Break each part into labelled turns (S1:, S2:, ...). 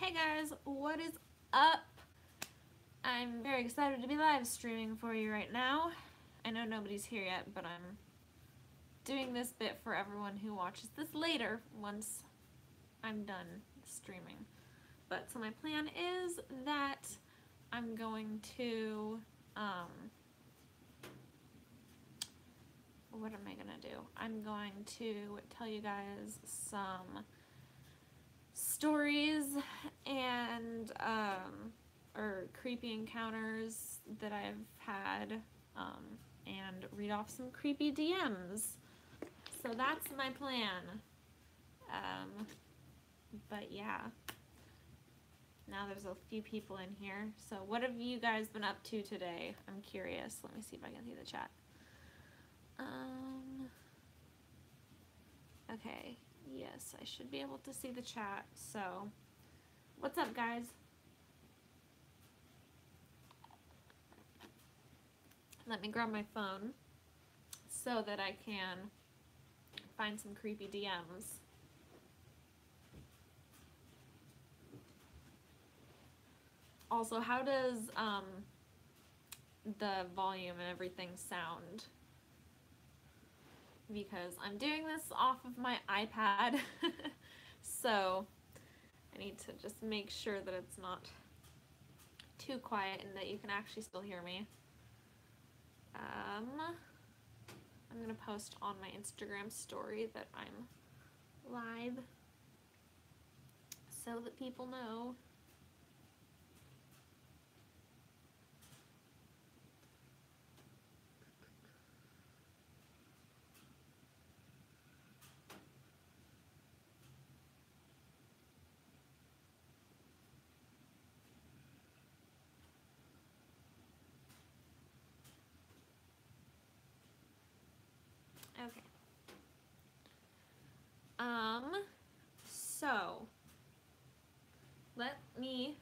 S1: Hey guys, what is up? I'm very excited to be live streaming for you right now. I know nobody's here yet, but I'm doing this bit for everyone who watches this later once I'm done streaming. But so my plan is that I'm going to, what am I gonna do? I'm going to tell you guys some stories and or creepy encounters that I've had, and read off some creepy DMs. So that's my plan. But yeah, now there's a few people in here. So what have you guys been up to today? I'm curious. Let me see if I can see the chat. Okay, yes, I should be able to see the chat. So what's up, guys? Let me grab my phone so that I can find some creepy DMs. Also, how does the volume and everything sound? Because I'm doing this off of my iPad, so I need to just make sure that it's not too quiet and that you can actually still hear me. I'm gonna post on my Instagram story that I'm live so that people know. Okay. So let me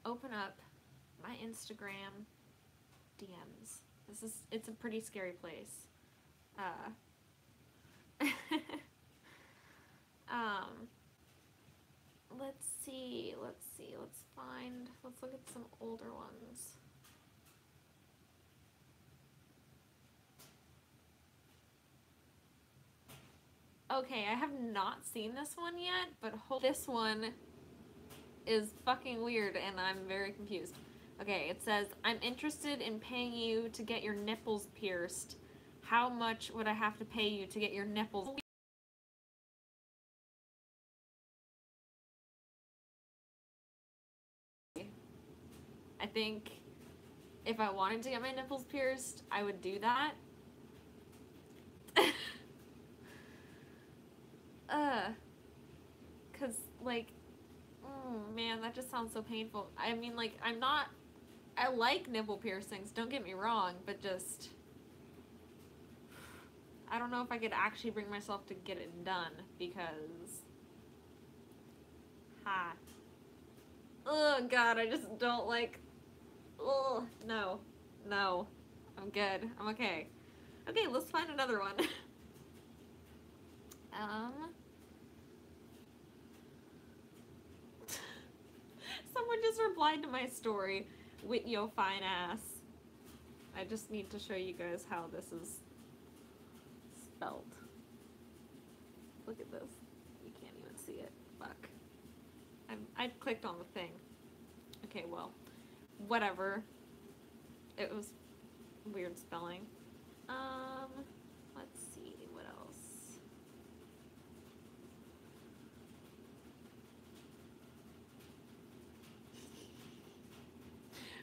S1: open up my Instagram DMs. It's a pretty scary place. Let's look at some older ones. Okay, I have not seen this one yet, but this one is fucking weird and I'm very confused. Okay, it says, I'm interested in paying you to get your nipples pierced. How much would I have to pay you to get your nipples? I think if I wanted to get my nipples pierced, I would do that. Cause like, man, that just sounds so painful. I mean, like, I like nipple piercings, don't get me wrong, but just, I don't know if I could actually bring myself to get it done, because, oh god, I just don't like, no, I'm good, I'm okay. Okay, let's find another one. Someone just replied to my story, with yo fine ass. I just need to show you guys how this is spelled. Look at this. You can't even see it. Fuck. I clicked on the thing. Okay, well, whatever. It was weird spelling. Let's see, what else?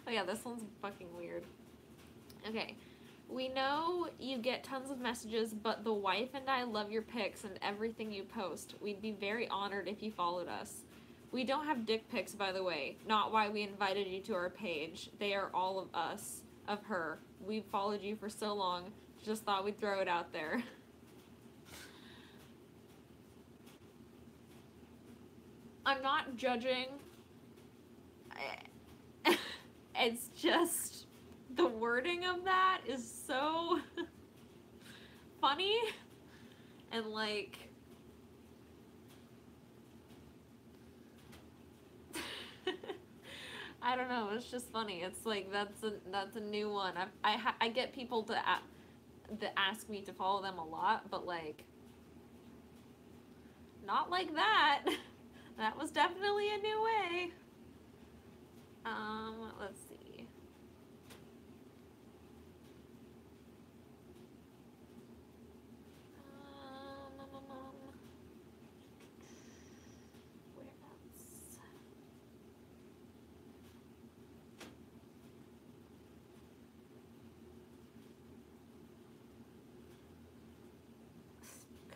S1: Oh yeah, this one's fucking weird. Okay. We know you get tons of messages, but the wife and I love your pics and everything you post. We'd be very honored if you followed us. We don't have dick pics, by the way. Not why we invited you to our page. They are all of us, of her. We've followed you for so long. Just thought we'd throw it out there. I'm not judging. It's just the wording of that is so funny and like I don't know. It's just funny. It's like that's a new one. I get people that ask me to follow them a lot, but like not like that. That was definitely a new way. Let's see. Where else?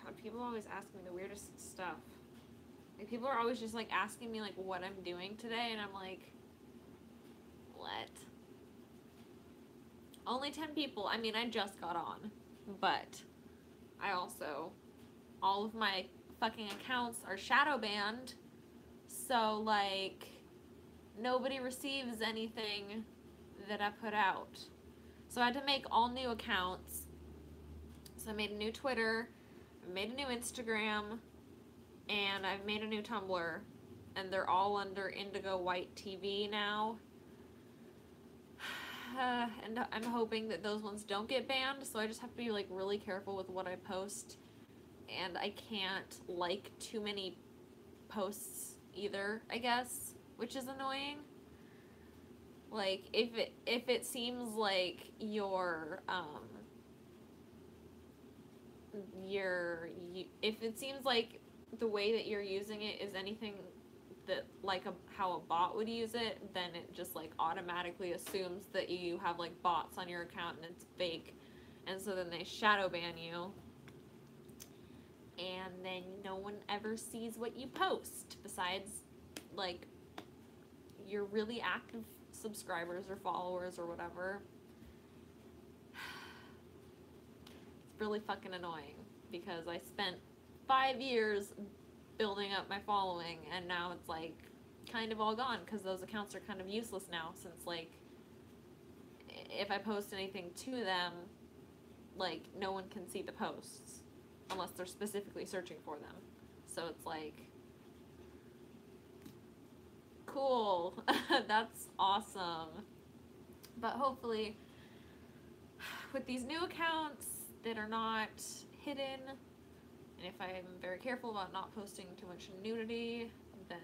S1: God, people always ask me the weirdest stuff. Like, people are always just like asking me like what I'm doing today, and I'm like, what? Only 10 people. I mean, I just got on, but I also, all of my fucking accounts are shadow banned, so like nobody receives anything that I put out. So I had to make all new accounts. So I made a new Twitter, I made a new Instagram, and I've made a new Tumblr, and they're all under Indigo White TV now. And I'm hoping that those ones don't get banned, so I just have to be like really careful with what I post, and I can't like too many posts either, I guess, which is annoying. Like if it seems like if it seems like the way that you're using it is anything that like how a bot would use it, then it just like automatically assumes that you have like bots on your account and it's fake, and so then they shadow ban you, and then no one ever sees what you post besides like your really active subscribers or followers or whatever. It's really fucking annoying because I spent 5 years building up my following, and now it's like kind of all gone because those accounts are kind of useless now, since like if I post anything to them, like no one can see the posts unless they're specifically searching for them. So it's like, cool. That's awesome. But hopefully with these new accounts that are not hidden, and if I'm very careful about not posting too much nudity, then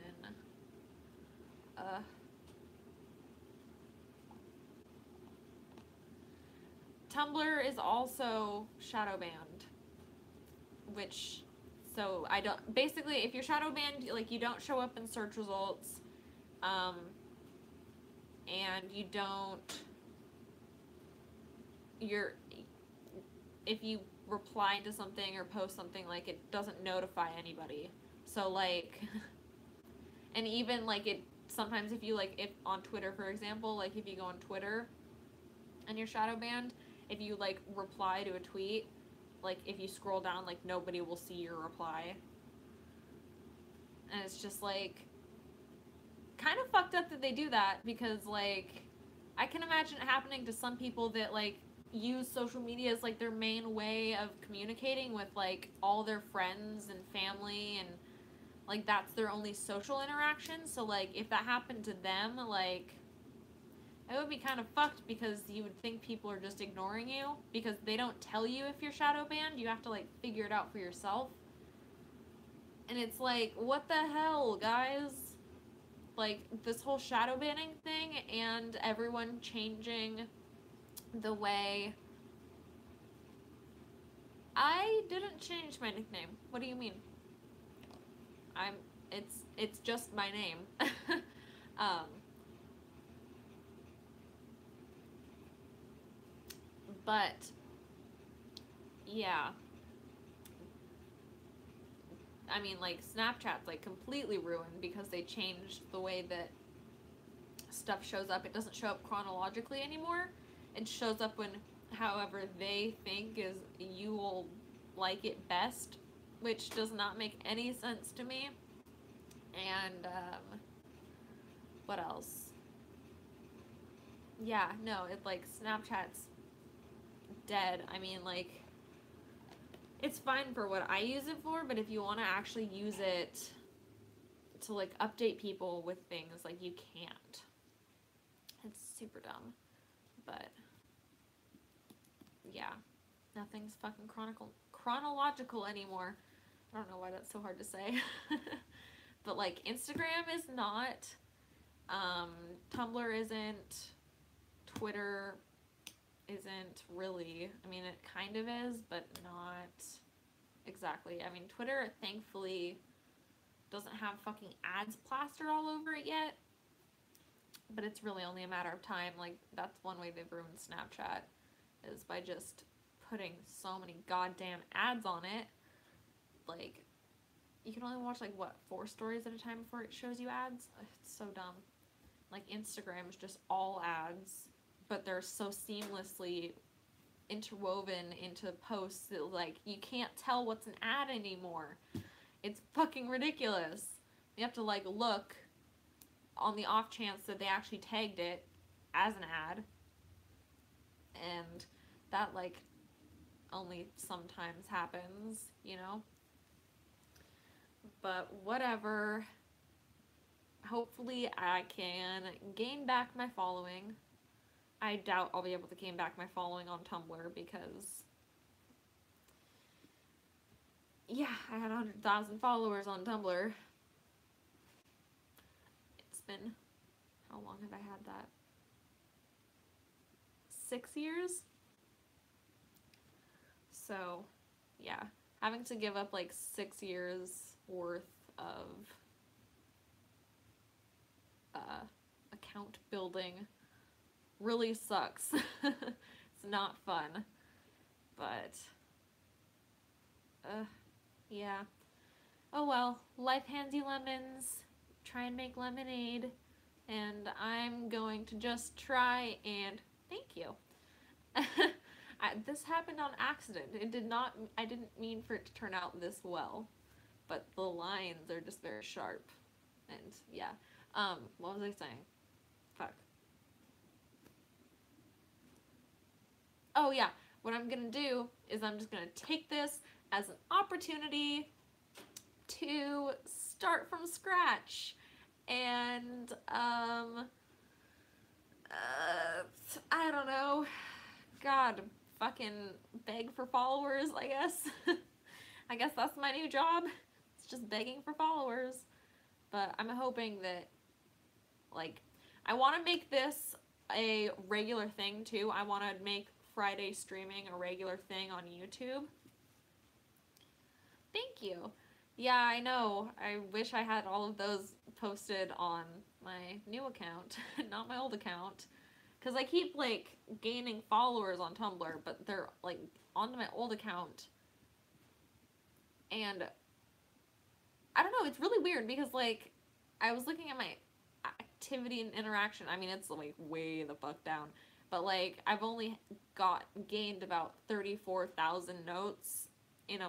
S1: Tumblr is also shadow banned, which, so I don't, basically if you're shadow banned, like you don't show up in search results, and you don't, if you reply to something or post something, like it doesn't notify anybody. So like, and even like it, sometimes if you like, if on Twitter, for example, like if you go on Twitter and you're shadow banned, if you like reply to a tweet, like if you scroll down, like nobody will see your reply. And it's just like kind of fucked up that they do that, because like I can imagine it happening to some people that like use social media as like their main way of communicating with like all their friends and family, and like that's their only social interaction. So like if that happened to them, like it would be kind of fucked, because you would think people are just ignoring you because they don't tell you if you're shadow banned. You have to like figure it out for yourself. And it's like, what the hell, guys? Like this whole shadow banning thing and everyone changing the way. I didn't change my nickname. What do you mean? It's just my name. But yeah, I mean, like Snapchat's like completely ruined because they changed the way that stuff shows up. It doesn't show up chronologically anymore. It shows up when however they think is you will like it best, which does not make any sense to me. And what else? Yeah, no, it like Snapchat's dead. I mean, like it's fine for what I use it for, but if you want to actually use it to like update people with things, like you can't. It's super dumb. But yeah, nothing's fucking chronological anymore. I don't know why that's so hard to say. But like Instagram is not, Tumblr isn't, Twitter isn't really. I mean, it kind of is, but not exactly. I mean, Twitter thankfully doesn't have fucking ads plastered all over it yet, but it's really only a matter of time. Like, that's one way they've ruined Snapchat, is by just putting so many goddamn ads on it. Like, you can only watch, like, what, 4 stories at a time before it shows you ads? It's so dumb. Like, Instagram is just all ads, but they're so seamlessly interwoven into posts that, like, you can't tell what's an ad anymore. It's fucking ridiculous. You have to, like, look on the off chance that they actually tagged it as an ad. And that, like, only sometimes happens, you know? But whatever. Hopefully I can gain back my following. I doubt I'll be able to gain back my following on Tumblr because, yeah, I had 100,000 followers on Tumblr. It's been, how long have I had that? 6 years? So, yeah, having to give up like 6 years worth of account building really sucks. It's not fun, but yeah. Oh well, life hands you lemons. Try and make lemonade, and I'm going to just try and thank you. This happened on accident. It did not. I didn't mean for it to turn out this well, but the lines are just very sharp, and yeah. What was I saying? Fuck. Oh yeah, what I'm gonna do is I'm just gonna take this as an opportunity to start from scratch and I don't know, god, fucking beg for followers, I guess. I guess that's my new job. It's just begging for followers. But I'm hoping that, like, I want to make this a regular thing too. I want to make Friday streaming a regular thing on YouTube. Thank you. Yeah, I know. I wish I had all of those posted on my new account, not my old account. Because I keep, like, gaining followers on Tumblr, but they're, like, on my old account. And I don't know, it's really weird because, like, I was looking at my activity and interaction. I mean, it's, like, way the fuck down. But, like, I've only gained about 34,000 notes in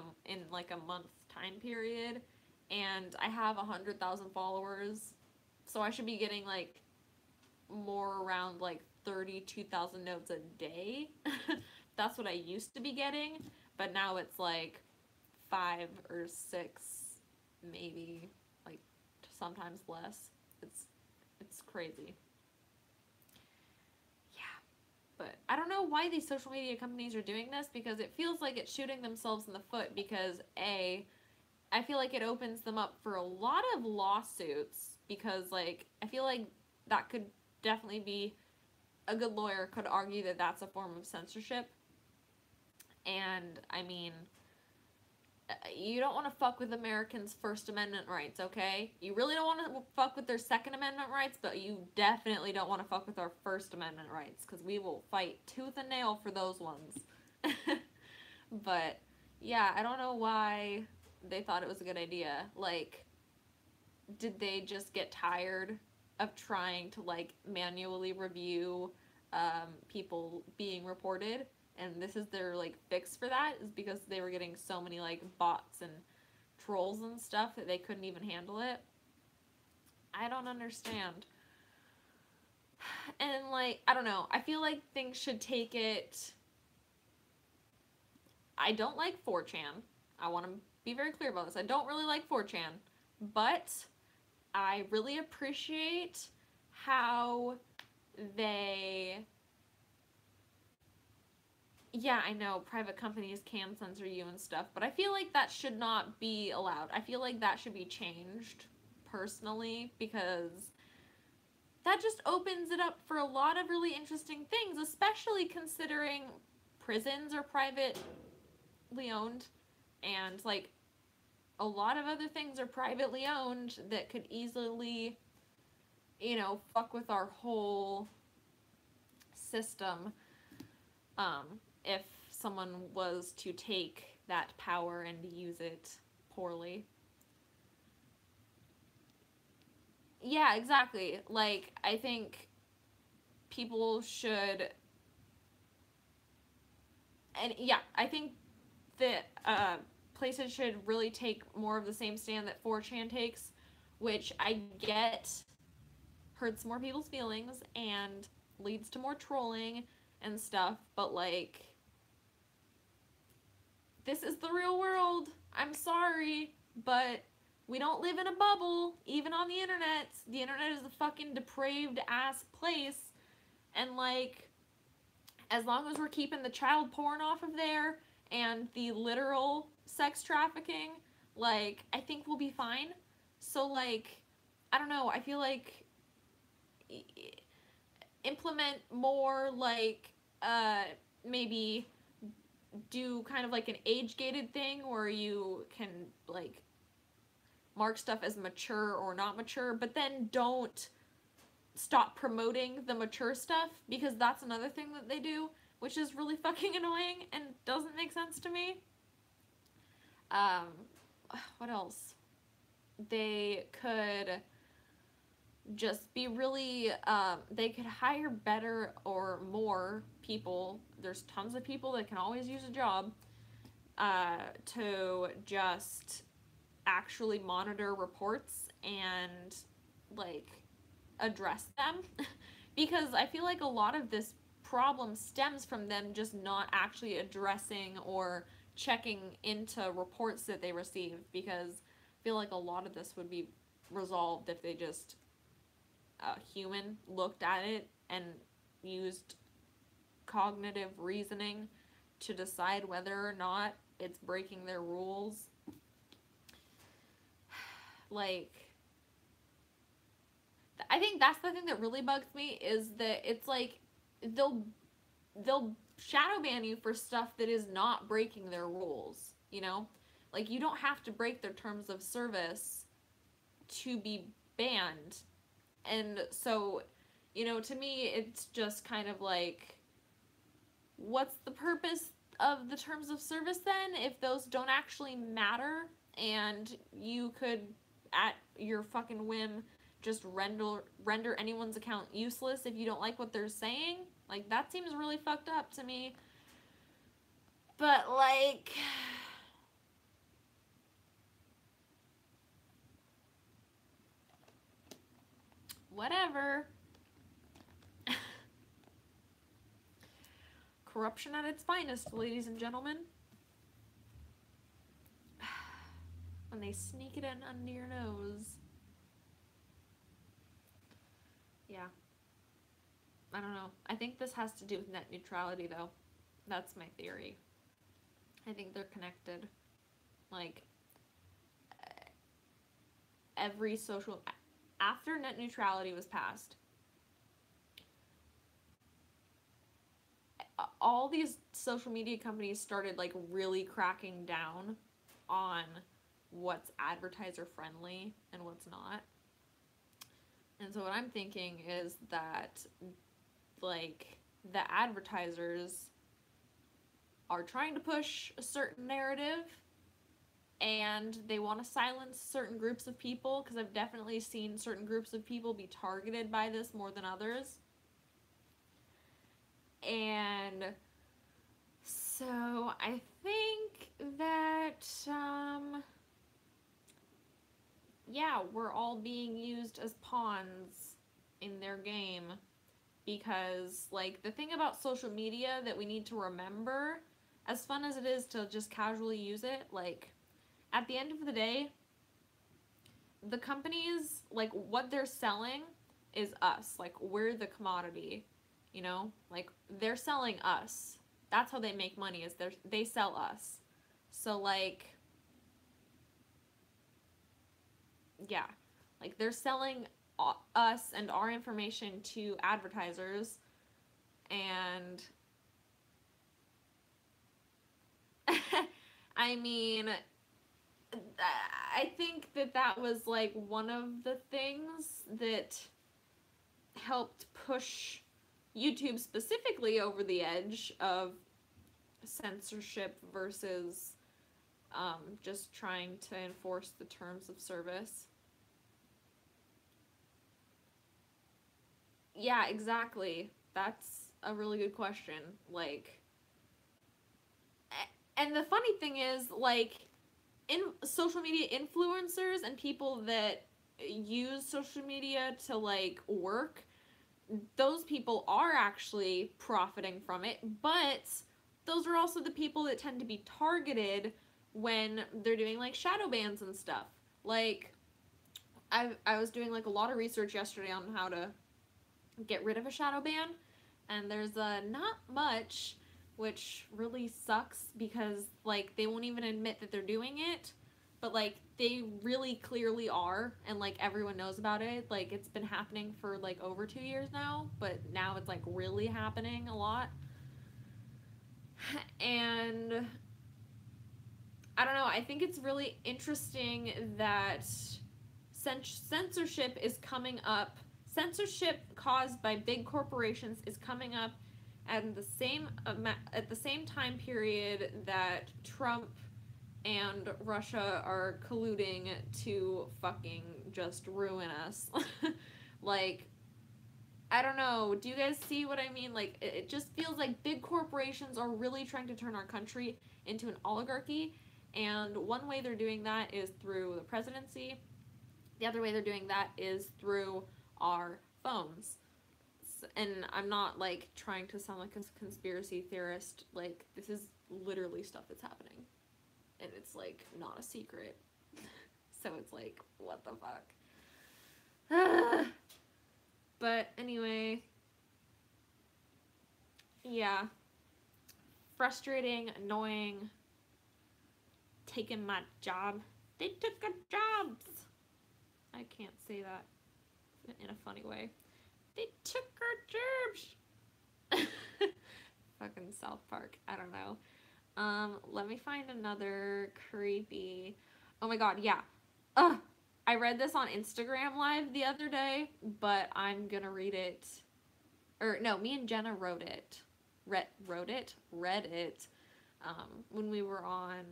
S1: like a month time period, and I have 100,000 followers, so I should be getting like more around like 32,000 notes a day. That's what I used to be getting, but now it's like 5 or 6, maybe, like sometimes less. It's crazy. But I don't know why these social media companies are doing this, because it feels like it's shooting themselves in the foot, because A, I feel like it opens them up for a lot of lawsuits, because, like, I feel like that could definitely be, a good lawyer could argue that that's a form of censorship. And, I mean, you don't want to fuck with Americans' First Amendment rights, okay? You really don't want to fuck with their Second Amendment rights, but you definitely don't want to fuck with our First Amendment rights, because we will fight tooth and nail for those ones. But, yeah, I don't know why they thought it was a good idea. Like, did they just get tired of trying to, like, manually review people being reported? And this is their, like, fix for that, is because they were getting so many, like, bots and trolls and stuff that they couldn't even handle it. I don't understand. And, like, I don't know. I feel like things should take it... I don't like 4chan. I want to be very clear about this. I don't really like 4chan. But I really appreciate how they, yeah, I know private companies can censor you and stuff, but I feel like that should not be allowed. I feel like that should be changed personally, because that just opens it up for a lot of really interesting things, especially considering prisons are privately owned, and like a lot of other things are privately owned that could easily, fuck with our whole system, if someone was to take that power and use it poorly. Yeah, exactly. Like, I think people should, and yeah, I think that places should really take more of the same stand that 4chan takes, which I get hurts more people's feelings and leads to more trolling and stuff, but like, this is the real world. I'm sorry, but we don't live in a bubble, even on the internet. The internet is a fucking depraved ass place, and like, as long as we're keeping the child porn off of there and the literal sex trafficking, like, I think we'll be fine. So, like, I don't know, I feel like implement more, like, maybe do kind of like an age gated thing where you can, like, mark stuff as mature or not mature, but then don't stop promoting the mature stuff, because that's another thing that they do, which is really fucking annoying and doesn't make sense to me. Um, what else? They could just be really, they could hire better or more people. There's tons of people that can always use a job, to just actually monitor reports and, like, address them. Because I feel like a lot of this problem stems from them just not actually addressing or checking into reports that they receive, because I feel like a lot of this would be resolved if they just, a human looked at it and used cognitive reasoning to decide whether or not it's breaking their rules. Like, I think that's the thing that really bugs me, is that it's like they'll shadow ban you for stuff that is not breaking their rules, you know? Like, you don't have to break their terms of service to be banned. And so, to me, it's just kind of like, what's the purpose of the terms of service then, if those don't actually matter and you could, at your fucking whim, just render anyone's account useless if you don't like what they're saying? Like, that seems really fucked up to me. But, like, whatever. Corruption at its finest, ladies and gentlemen. When they sneak it in under your nose. Yeah. I don't know. I think this has to do with net neutrality, though. That's my theory. I think they're connected. Like, every social... After net neutrality was passed, all these social media companies started, like, really cracking down on what's advertiser friendly and what's not. And so what I'm thinking is that, like, the advertisers are trying to push a certain narrative, and they want to silence certain groups of people, because I've definitely seen certain groups of people be targeted by this more than others. And so I think that, yeah, we're all being used as pawns in their game, because, like, the thing about social media that we need to remember, as fun as it is to just casually use it, like, at the end of the day, the companies, like, what they're selling is us. Like, we're the commodity, you know? Like, they're selling us. That's how they make money, is they sell us. So, like, yeah. Like, they're selling us and our information to advertisers, and I mean, I think that was like one of the things that helped push YouTube specifically over the edge of censorship versus just trying to enforce the terms of service. Yeah, exactly. That's a really good question. Like, and the funny thing is, like, in social media influencers and people that use social media to like work, those people are actually profiting from it, but those are also the people that tend to be targeted when they're doing like shadow bans and stuff. Like, I was doing like a lot of research yesterday on how to get rid of a shadow ban, and there's not much, which really sucks because like they won't even admit that they're doing it, but like they really clearly are, and like everyone knows about it. Like, it's been happening for like over 2 years now, but now it's like really happening a lot. And I don't know, I think it's really interesting that censorship is coming up. Censorship caused by big corporations is coming up at the same time period that Trump and Russia are colluding to fucking just ruin us. Like, I don't know. Do you guys see what I mean? Like, it just feels like big corporations are really trying to turn our country into an oligarchy. And one way they're doing that is through the presidency. The other way they're doing that is through our phones. And I'm not, like, trying to sound like a conspiracy theorist. Like, this is literally stuff that's happening. And it's, like, not a secret. So it's like, what the fuck? But anyway, yeah. Frustrating, annoying, taking my job. They took our jobs. I can't say that in a funny way. They took our jobs. Fucking South Park. I don't know. Let me find another creepy. Oh my god, yeah. I read this on Instagram Live the other day, but I'm gonna read it. Or no, me and Jenna wrote it. Read it. When we were on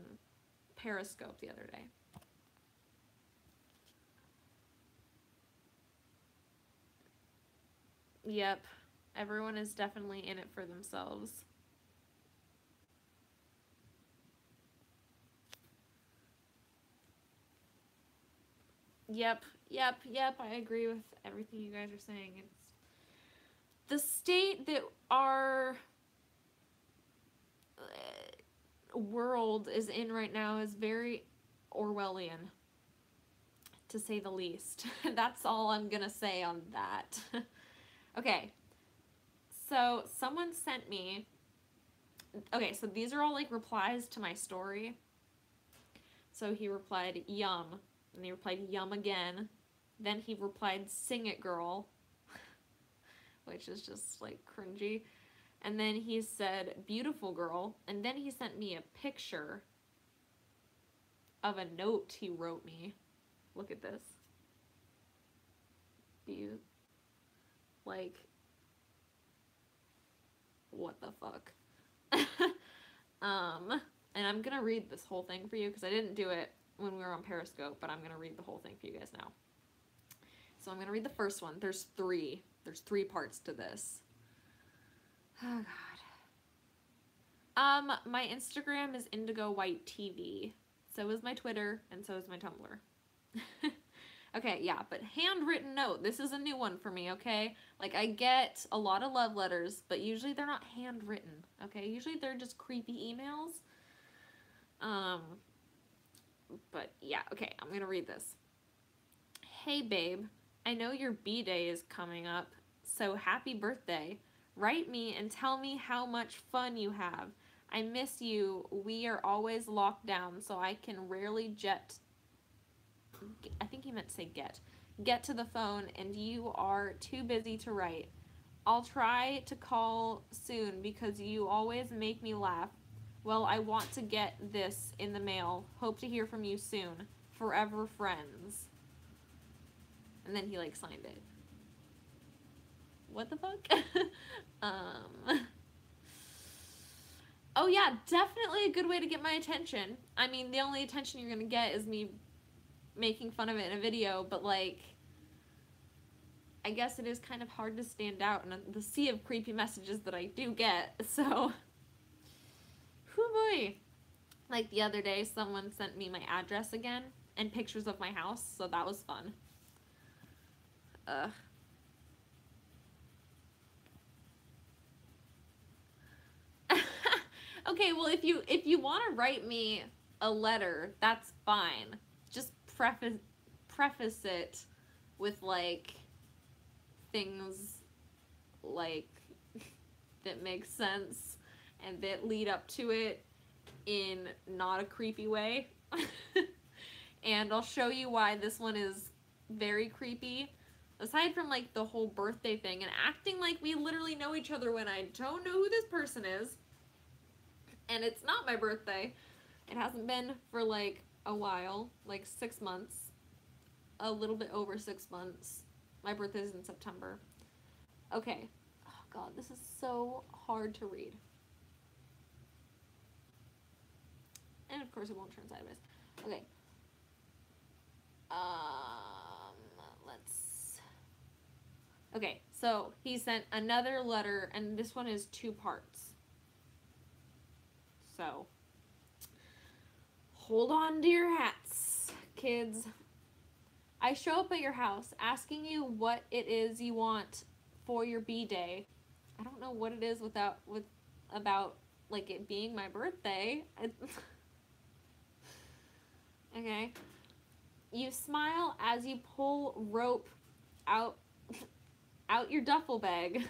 S1: Periscope the other day. Yep. Everyone is definitely in it for themselves. Yep. I agree with everything you guys are saying. It's the state that our world is in right now is very Orwellian, to say the least. That's all I'm gonna say on that. Okay. So someone sent me. Okay, so these are all like replies to my story. So he replied, yum. And he replied, yum again. Then he replied, sing it, girl. Which is just like cringy. And then he said, beautiful girl. And then he sent me a picture of a note he wrote me. Look at this. Like, what the fuck? And I'm gonna read this whole thing for you because I didn't do it when we were on Periscope, but I'm gonna read the whole thing for you guys now. So I'm gonna read the first one. There's three parts to this. Oh god. My Instagram is Indigo White TV. So is my Twitter, and so is my Tumblr. Okay, yeah, but handwritten note. This is a new one for me, okay? Like, I get a lot of love letters, but usually they're not handwritten, okay? Usually they're just creepy emails. But yeah, okay, I'm gonna read this. Hey, babe. I know your B-Day is coming up, so happy birthday. Write me and tell me how much fun you have. I miss you. We are always locked down, so I can rarely I think he meant to say get to the phone, and you are too busy to write. I'll try to call soon because you always make me laugh. Well, I want to get this in the mail. Hope to hear from you soon. Forever friends. And then he like signed it. What the fuck? Oh yeah, definitely a good way to get my attention. I mean, the only attention you're gonna get is me making fun of it in a video, but like, I guess it is kind of hard to stand out in the sea of creepy messages that I do get, so. Whew boy. Like the other day, someone sent me my address again and pictures of my house, so that was fun. Okay, well, if you want to write me a letter, that's fine. Just preface it with like things like that make sense and that lead up to it in not a creepy way. And I'll show you why this one is very creepy. Aside from like the whole birthday thing and acting like we literally know each other when I don't know who this person is. And it's not my birthday. It hasn't been for like a while, like 6 months. A little bit over 6 months. My birthday is in September. Okay. Oh god, this is so hard to read. And of course it won't turn sideways. Okay. Okay, so he sent another letter, and this one is 2 parts. So, hold on to your hats, kids. I show up at your house asking you what it is you want for your B-Day. I don't know what it is about like it being my birthday. Okay. You smile as you pull rope out your duffel bag.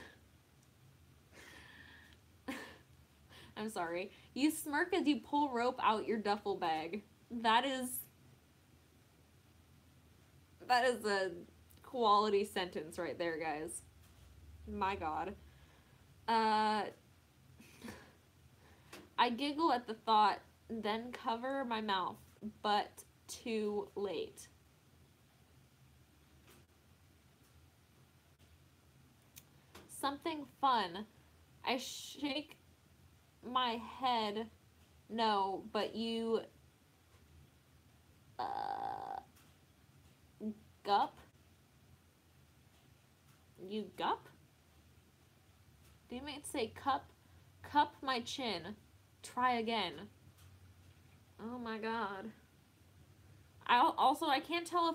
S1: I'm sorry. You smirk as you pull rope out your duffel bag. That is a quality sentence right there, guys. My god. I giggle at the thought, then cover my mouth, but too late. Something fun. I shake my head. No, but you gup? You gup? Do you mean to say cup? Cup my chin. Try again. Oh my god. I can't tell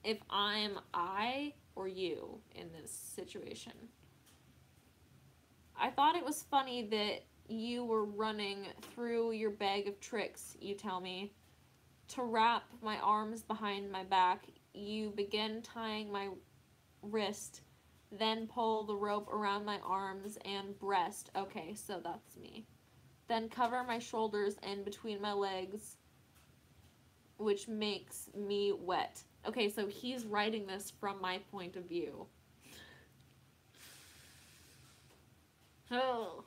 S1: if I'm I or you in this situation. I thought it was funny that you were running through your bag of tricks, you tell me. To wrap my arms behind my back, you begin tying my wrist, then pull the rope around my arms and breast. Okay, so that's me. Then cover my shoulders and between my legs, which makes me wet. Okay, so he's writing this from my point of view. Oh.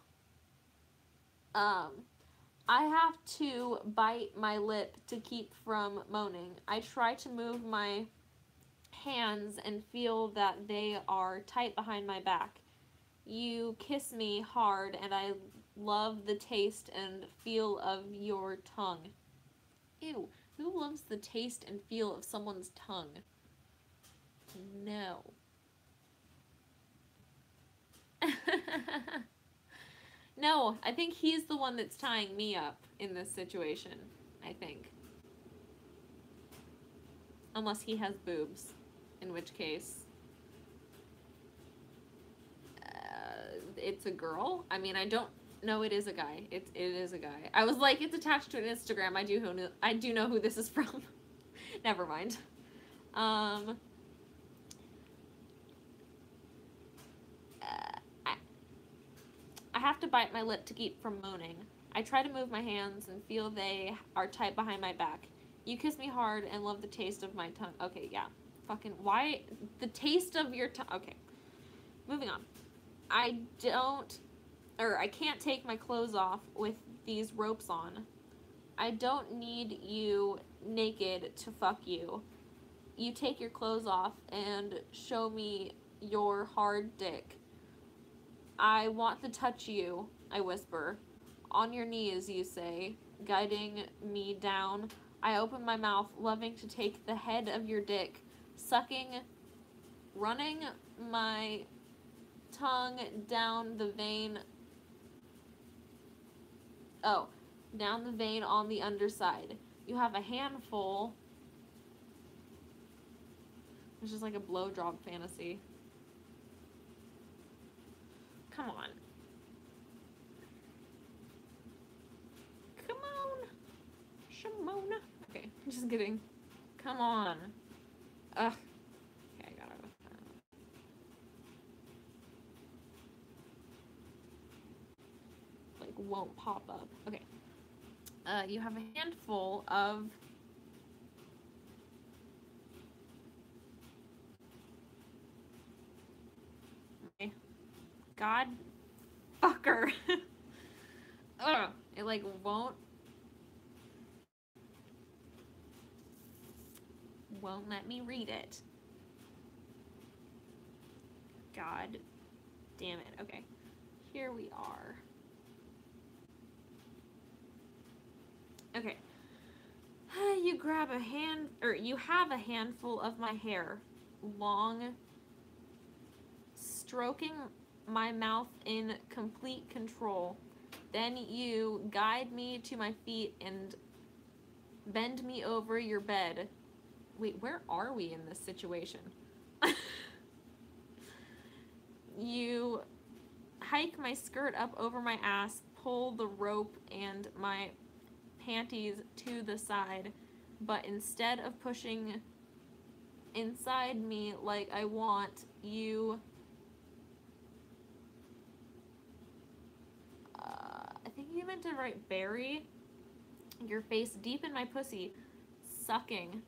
S1: I have to bite my lip to keep from moaning. I try to move my hands and feel that they are tight behind my back. You kiss me hard and I love the taste and feel of your tongue. Ew, who loves the taste and feel of someone's tongue? No. No, I think he's the one that's tying me up in this situation, I think. Unless he has boobs, in which case it's a girl. I mean, I don't know. It is a guy. It is a guy. I was like, it's attached to an Instagram. I do know who this is from. Never mind. I, I have to bite my lip to keep from moaning. I try to move my hands and feel they are tight behind my back. You kiss me hard and love the taste of my tongue. Okay, yeah. Fucking, why? The taste of your tongue. Okay. Moving on. I can't take my clothes off with these ropes on. I don't need you naked to fuck you. You take your clothes off and show me your hard dick. I want to touch you, I whisper. On your knees, you say, guiding me down. I open my mouth, loving to take the head of your dick, running my tongue down the vein. Oh, down the vein on the underside. You have a handful. It's just like a blowjob fantasy. Come on. Come on. Shimona. Okay, just kidding. Come on. Ugh. Okay, I gotta. Like, won't pop up. Okay. You have a handful of. God fucker. Ugh. It like won't let me read it. God damn it. Okay. Here we are. Okay. You grab a hand, or you have a handful of my hair, long, stroking my mouth in complete control. Then you guide me to my feet and bend me over your bed. Wait, where are we in this situation? You hike my skirt up over my ass, pull the rope and my panties to the side, but instead of pushing inside me like I want, you I think you meant to write bury your face deep in my pussy, sucking.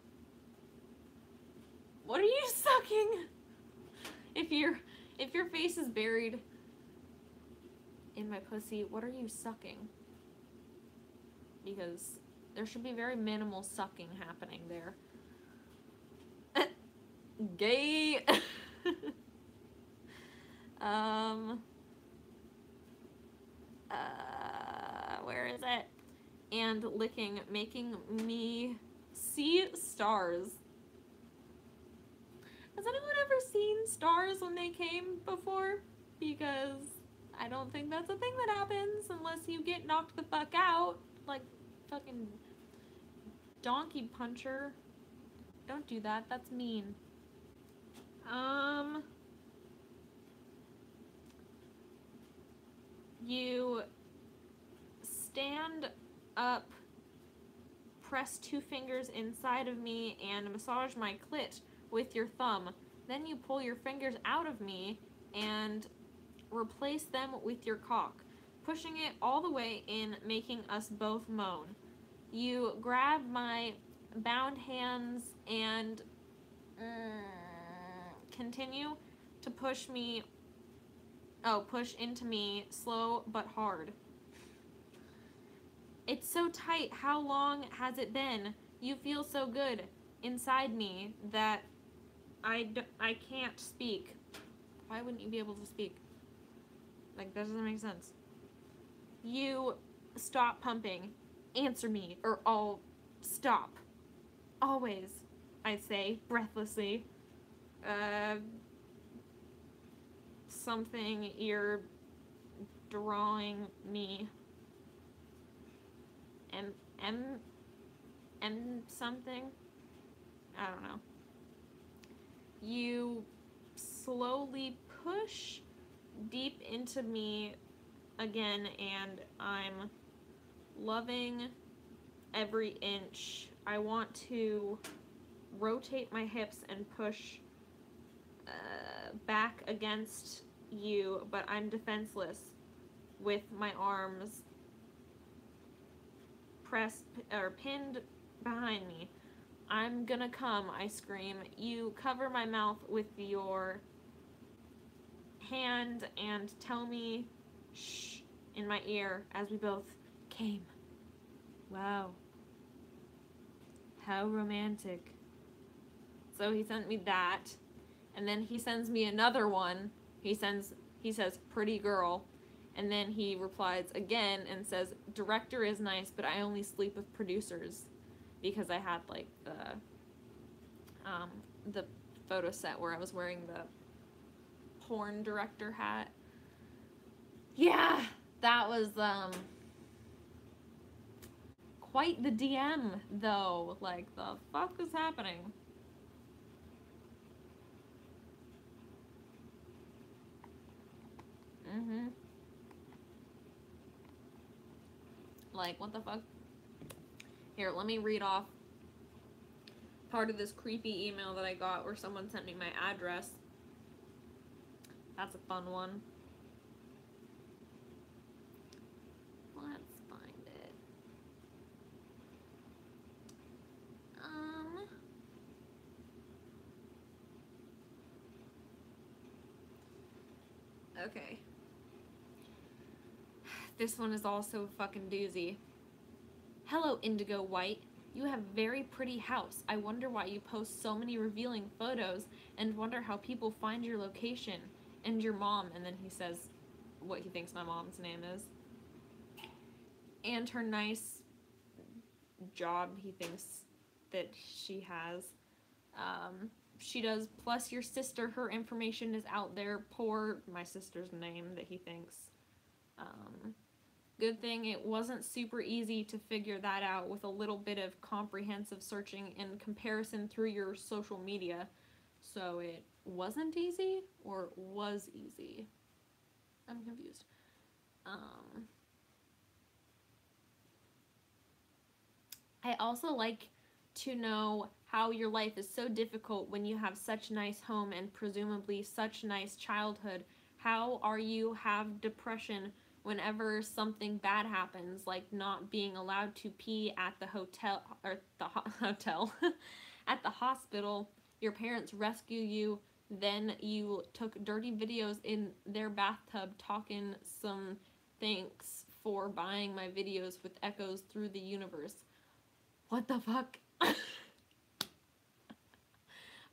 S1: What are you sucking? If your face is buried in my pussy, what are you sucking? Because there should be very minimal sucking happening there. Gay. Where is it? And licking, making me see stars. Has anyone ever seen stars when they came before? Because I don't think that's a thing that happens unless you get knocked the fuck out. Like, fucking donkey puncher. Don't do that. That's mean. You stand up, press 2 fingers inside of me, and massage my clit with your thumb. Then you pull your fingers out of me and replace them with your cock, pushing it all the way in, making us both moan. You grab my bound hands and continue to push into me, slow but hard. It's so tight. How long has it been? You feel so good inside me that I can't speak. Why wouldn't you be able to speak? Like, that doesn't make sense. You stop pumping. Answer me, or I'll stop. Always, I say, breathlessly. Something you're drawing me. M something? I don't know. You slowly push deep into me again, and I'm loving every inch. I want to rotate my hips and push back against you, but I'm defenseless with my arms pressed or pinned behind me. I'm gonna come, I scream. You cover my mouth with your hand and tell me shh in my ear as we both came. Wow. How romantic. So he sent me that, and then he sends me another one. He says pretty girl, and then he replies again and says director is nice, but I only sleep with producers, because I had like the photo set where I was wearing the porn director hat. Yeah, that was quite the DM though. Like, the fuck is happening? Like, what the fuck? Here, let me read off part of this creepy email that I got where someone sent me my address. That's a fun one. Let's find it. Okay. This one is also fucking doozy. Hello, Indigo White. You have very pretty house. I wonder why you post so many revealing photos and wonder how people find your location and your mom. And then he says what he thinks my mom's name is. And her nice job he thinks that she has. She does, plus your sister, her information is out there. Poor, my sister's name that he thinks. Good thing it wasn't super easy to figure that out with a little bit of comprehensive searching and comparison through your social media. So it wasn't easy, or was easy? I'm confused. I also like to know how your life is so difficult when you have such nice home and presumably such nice childhood. How are you have depression whenever something bad happens, like not being allowed to pee at the hotel, or the hotel, at the hospital, your parents rescue you, then you took dirty videos in their bathtub talking some thanks for buying my videos with echoes through the universe. What the fuck?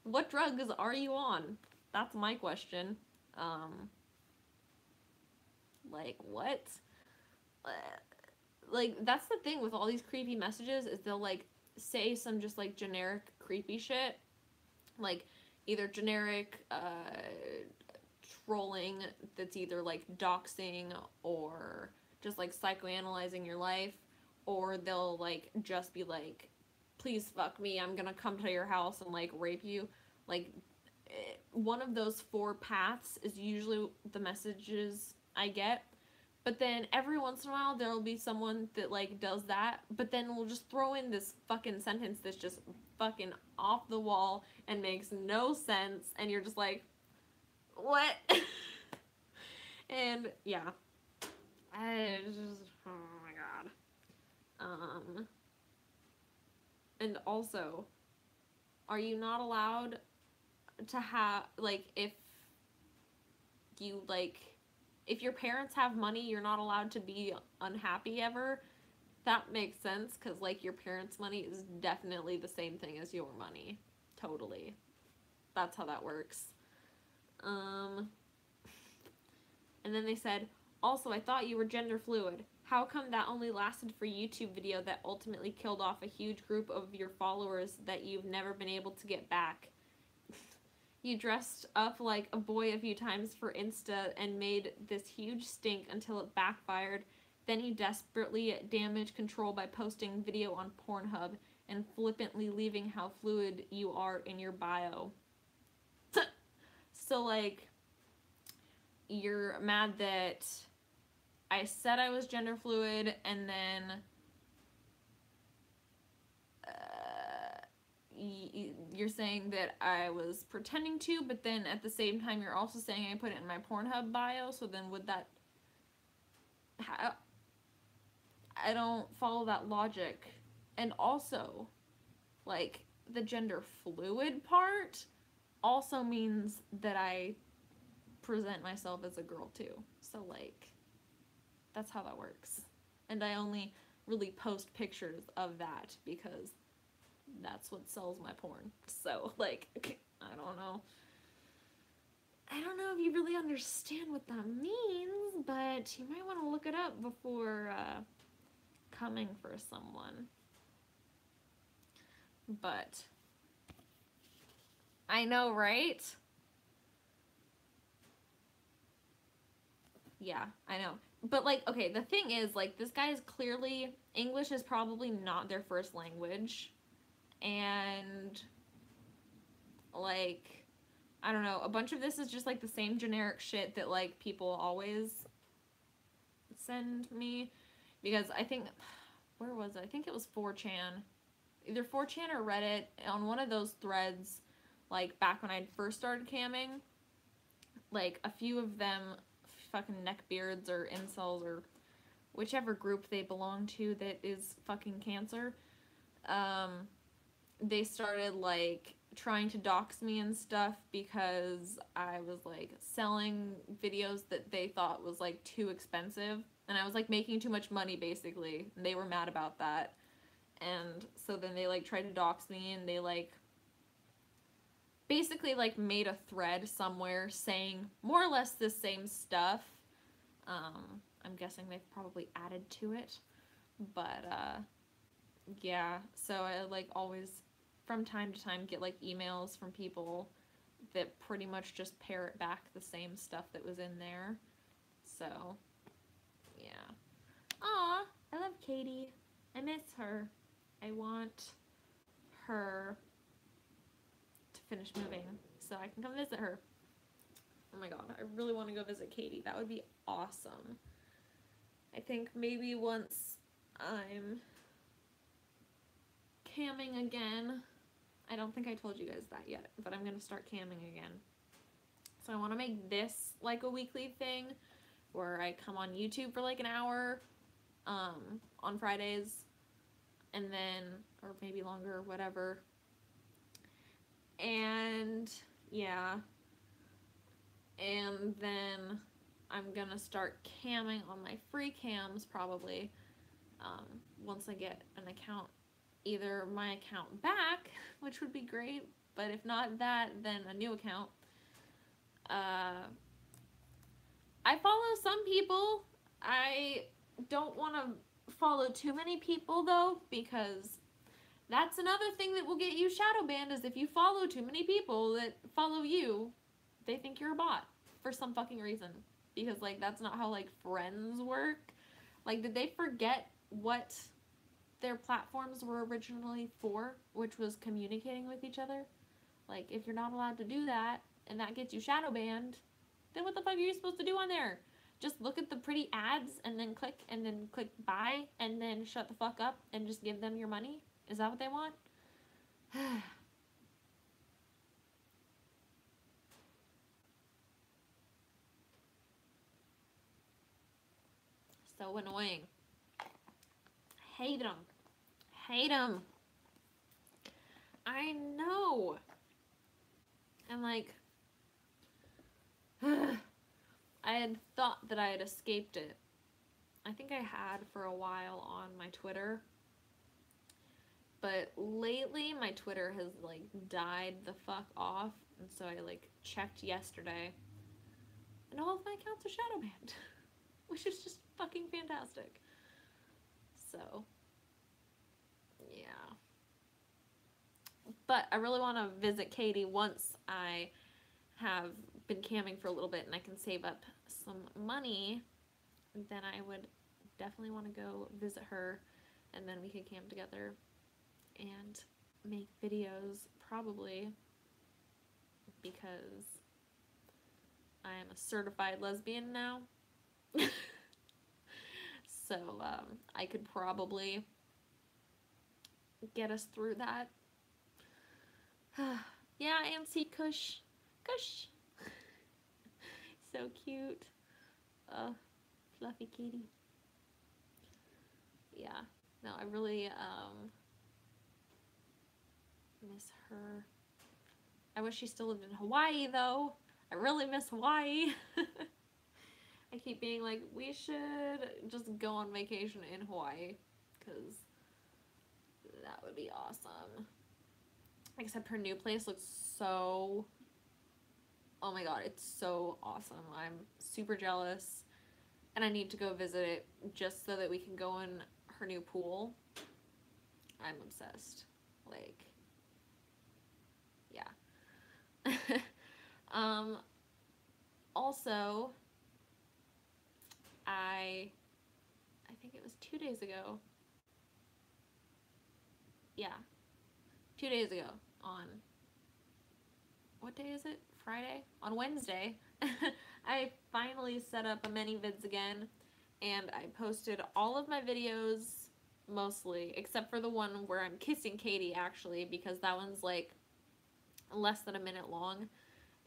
S1: What drugs are you on? That's my question. Like, what? Like, that's the thing with all these creepy messages, is they'll, like, say some just, like, generic creepy shit. Like, either generic, trolling that's either, like, doxing or just, like, psychoanalyzing your life. Or they'll, like, just be like, please fuck me, I'm gonna come to your house and, like, rape you. Like, one of those four paths is usually the messages I get. But then every once in a while there'll be someone that, like, does that, but then we'll just throw in this fucking sentence that's just fucking off the wall and makes no sense, and you're just like, what? And yeah, I just, oh my god. And also, are you not allowed to have, like, if you, like, if your parents have money, you're not allowed to be unhappy ever? That makes sense, because, like, your parents' money is definitely the same thing as your money. Totally. That's how that works. And then they said, also, I thought you were gender fluid. How come that only lasted for a YouTube video that ultimately killed off a huge group of your followers that you've never been able to get back? You dressed up like a boy a few times for Insta and made this huge stink until it backfired. Then you desperately damaged control by posting video on Pornhub and flippantly leaving how fluid you are in your bio. So, like, you're mad that I said I was gender fluid, and then you're saying that I was pretending to, but then at the same time you're also saying I put it in my Pornhub bio, so then would that... I don't follow that logic. And also, like, the gender fluid part also means that I present myself as a girl too. So, like, that's how that works. And I only really post pictures of that because that's what sells my porn. So, like, I don't know. I don't know if you really understand what that means, but you might want to look it up before coming for someone. But I know, right? Yeah, I know. But, like, okay, the thing is, like, this guy is clearly... English is probably not their first language. And, like, I don't know. A bunch of this is just, like, the same generic shit that, like, people always send me. Because I think... Where was it? I think it was 4chan. Either 4chan or Reddit. On one of those threads, like, back when I first started camming, like, a few of them... fucking neckbeards or incels or whichever group they belong to that is fucking cancer, they started, like, trying to dox me and stuff because I was, like, selling videos that they thought was, like, too expensive, and I was, like, making too much money, basically, and they were mad about that. And so then they, like, tried to dox me, and they, like, basically, like, made a thread somewhere saying more or less the same stuff. I'm guessing they've probably added to it. But, yeah. So I, like, always, from time to time, get, like, emails from people that pretty much just parrot back the same stuff that was in there. So, yeah. Aw, I love Katie. I miss her. I want her to finish moving so I can come visit her. Oh my god, I really want to go visit Katie. That would be awesome. I think maybe once I'm camming again. I don't think I told you guys that yet, but I'm going to start camming again. So I want to make this like a weekly thing where I come on YouTube for like an hour on Fridays, and then, or maybe longer, whatever. And yeah. And then I'm gonna start camming on my free cams probably once I get an account, either my account back, which would be great, but if not that, then a new account. I follow some people. I don't want to follow too many people though, because that's another thing that will get you shadow banned, is if you follow too many people that follow you, they think you're a bot for some fucking reason. Because, like, that's not how, like, friends work. Like, did they forget what their platforms were originally for, which was communicating with each other? Like, if you're not allowed to do that, and that gets you shadow banned, then what the fuck are you supposed to do on there? Just look at the pretty ads, and then click buy, and then shut the fuck up, and just give them your money? Is that what they want? So annoying. Hate them. Hate them. I know. And, like, I had thought that I had escaped it. I think I had for a while on my Twitter. But lately, my Twitter has, like, died the fuck off. And so I, like, checked yesterday. And all of my accounts are shadow banned. Which is just fucking fantastic. So, yeah. But I really want to visit Katie once I have been camming for a little bit and I can save up some money. Then I would definitely want to go visit her, and then we could cam together and make videos, probably, because I am a certified lesbian now. So I could probably get us through that. Yeah, and see Kush. Kush. So cute. Fluffy kitty. Yeah. No, I really miss her. I wish she still lived in Hawaii though. I really miss Hawaii. I keep being like, we should just go on vacation in Hawaii because that would be awesome. Except her new place looks so, oh my god, it's so awesome. I'm super jealous and I need to go visit it just so that we can go in her new pool. I'm obsessed. Like, yeah. Also, I think it was 2 days ago. Yeah, 2 days ago on, what day is it? Friday? On Wednesday, I finally set up a ManyVids again, and I posted all of my videos, mostly, except for the one where I'm kissing Katie, actually, because that one's like less than a minute long,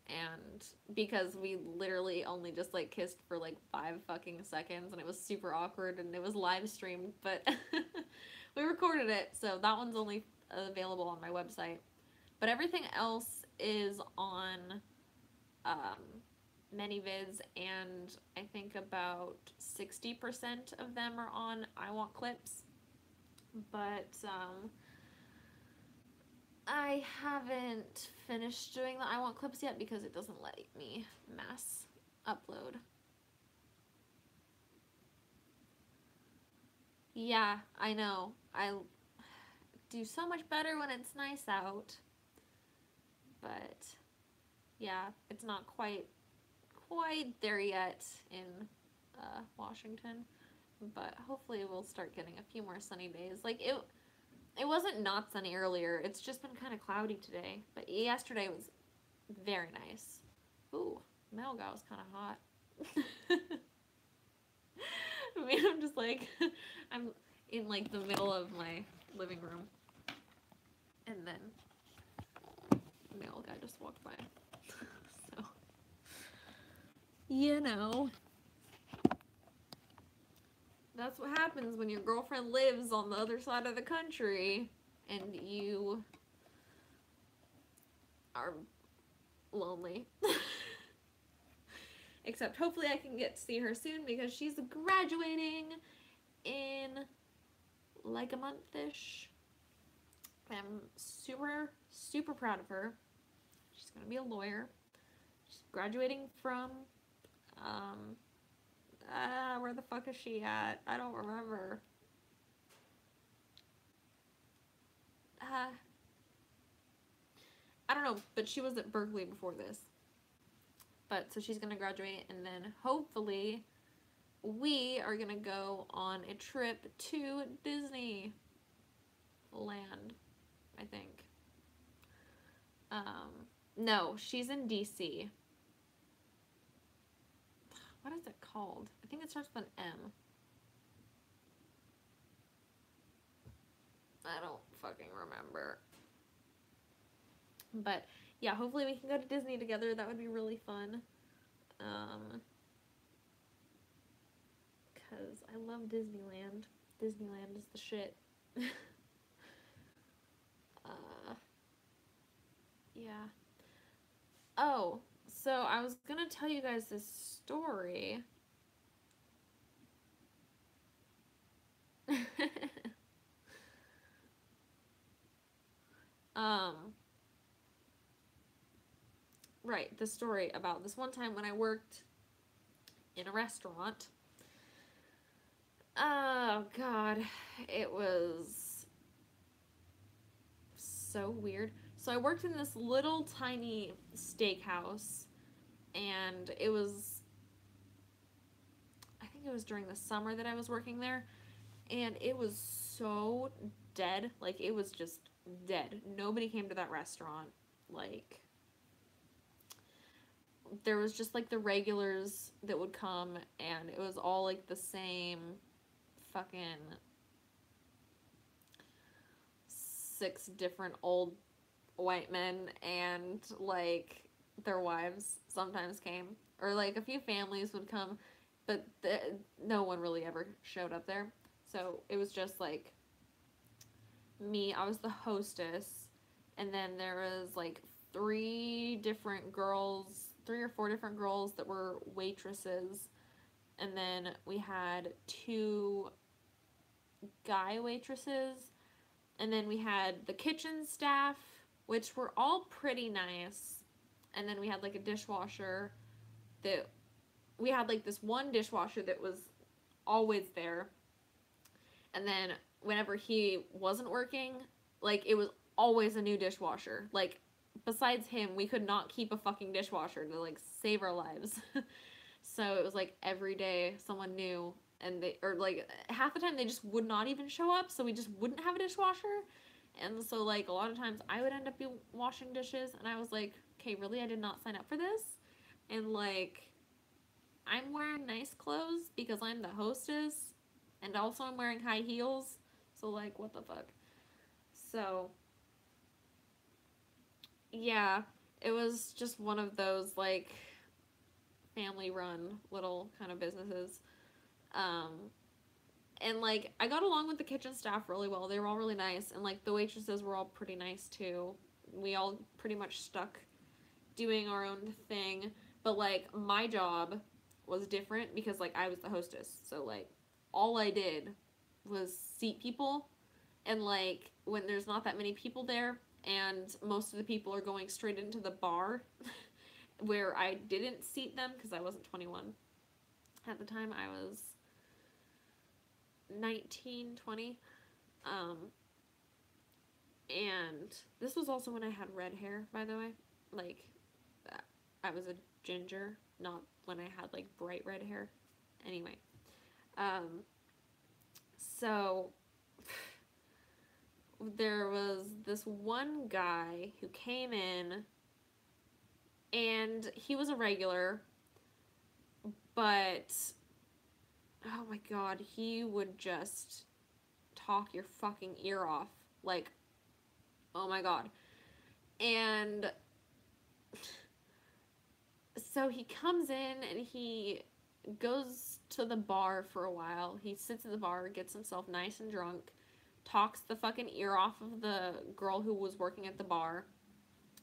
S1: and because we literally only just like kissed for like 5 fucking seconds, and it was super awkward, and it was live streamed, but we recorded it, so that one's only available on my website. But everything else is on ManyVids, and I think about 60% of them are on I Want Clips. But I haven't finished doing the I Want Clips yet because it doesn't let me mass upload. Yeah, I know. I do so much better when it's nice out. But yeah, it's not quite there yet in Washington. But hopefully we'll start getting a few more sunny days. Like it wasn't not sunny earlier. It's just been kind of cloudy today. But yesterday was very nice. Ooh, Melga was kind of hot. I mean, I'm just like, I'm in like the middle of my living room. And then Melga just walked by. So, you know. That's what happens when your girlfriend lives on the other side of the country and you are lonely. Except hopefully I can get to see her soon because she's graduating in like a month-ish. I'm super, super proud of her. She's gonna be a lawyer. She's graduating from, where the fuck is she at? I don't remember. I don't know, but she was at Berkeley before this. But so she's gonna graduate, and then hopefully we are gonna go on a trip to Disneyland, I think. No, she's in DC. What is it called? I think it starts with an M. I don't fucking remember. But yeah, hopefully we can go to Disney together. That would be really fun. Because I love Disneyland. Disneyland is the shit. Yeah. Oh, so I was gonna tell you guys this story. Right, the story about this one time when I worked in a restaurant. Oh god, it was so weird. So I worked in this little tiny steakhouse, and it was, I think it was during the summer that I was working there, and it was so dead. Like, it was just dead. Nobody came to that restaurant. Like, there was just like the regulars that would come, and it was all like the same fucking 6 different old white men and like their wives sometimes came, or like a few families would come, but no one really ever showed up there. So it was just like me. I was the hostess, and then there was like three or four different girls that were waitresses, and then we had two guy waitresses, and then we had the kitchen staff, which were all pretty nice, and then we had like a dishwasher that we had like this one dishwasher that was always there, and then whenever he wasn't working, like it was always a new dishwasher. Like besides him, we could not keep a fucking dishwasher to like save our lives. So it was like every day someone new, and they, or like half the time they just would not even show up, so we just wouldn't have a dishwasher. And so like a lot of times I would end up washing dishes, and I was like, okay, really, I did not sign up for this. And like I'm wearing nice clothes because I'm the hostess, and also I'm wearing high heels. So like what the fuck? So yeah, it was just one of those like family run little kind of businesses. Um, and like I got along with the kitchen staff really well. They were all really nice, and like the waitresses were all pretty nice too. We all pretty much stuck doing our own thing, but like my job was different because like I was the hostess. So like all I did was seat people, and like when there's not that many people there and most of the people are going straight into the bar where I didn't seat them because I wasn't 21 at the time. I was 19, 20. And this was also when I had red hair, by the way. Like, I was a ginger, not when I had, like, bright red hair. Anyway. So, there was this one guy who came in, and he was a regular, but, oh my god, he would just talk your fucking ear off. Like, oh my god. And so he comes in and he goes to the bar for a while. He sits at the bar, gets himself nice and drunk, talks the fucking ear off of the girl who was working at the bar.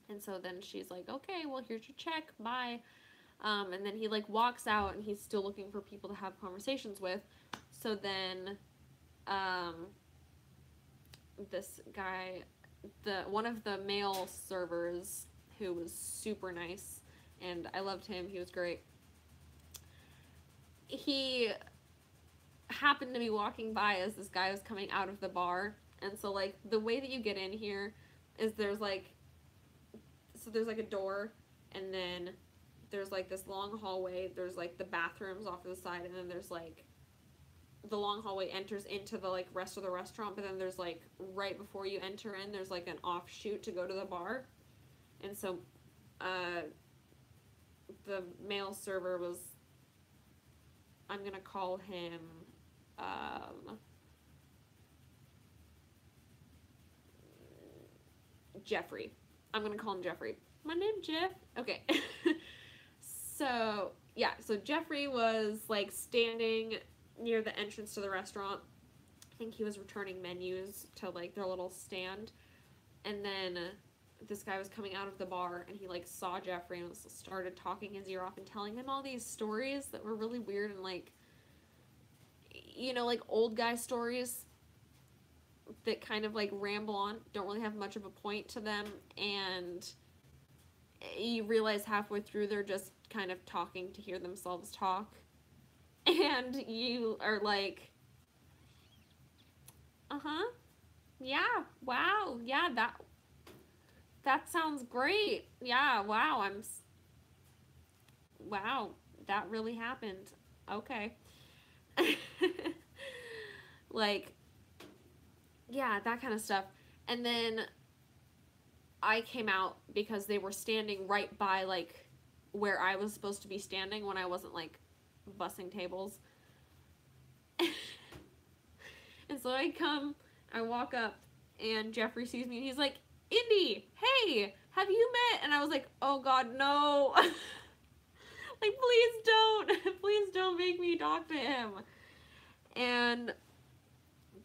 S1: And so then she's like, okay, well, here's your check, bye. And then he like walks out, and he's still looking for people to have conversations with. So then this guy, one of the male servers, who was super nice, and I loved him, he was great, he happened to be walking by as this guy was coming out of the bar. And so like the way that you get in here is there's like a door, and then there's like this long hallway, there's like the bathrooms off to the side, and then there's like the long hallway enters into the like rest of the restaurant, but then there's like right before you enter in, there's like an offshoot to go to the bar. And so the male server was, I'm gonna call him Jeffrey. I'm gonna call him Jeffrey. My name's Jeff. Okay. So yeah, so Jeffrey was like standing near the entrance to the restaurant. I think he was returning menus to like their little stand, and then this guy was coming out of the bar, and he like saw Jeffrey and started talking his ear off and telling him all these stories that were really weird, and like, you know, like old guy stories that kind of like ramble on, don't really have much of a point to them, and you realize halfway through they're just kind of talking to hear themselves talk. And you are like, uh-huh, yeah, wow, yeah, that sounds great. Yeah, wow, wow, that really happened. Okay. Like, yeah, that kind of stuff. And then I came out because they were standing right by, like, where I was supposed to be standing when I wasn't, like, bussing tables. And so I walk up, and Jeffrey sees me, and he's like, Indy, hey, have you met? And I was like, oh God, no. Like, please don't make me talk to him. And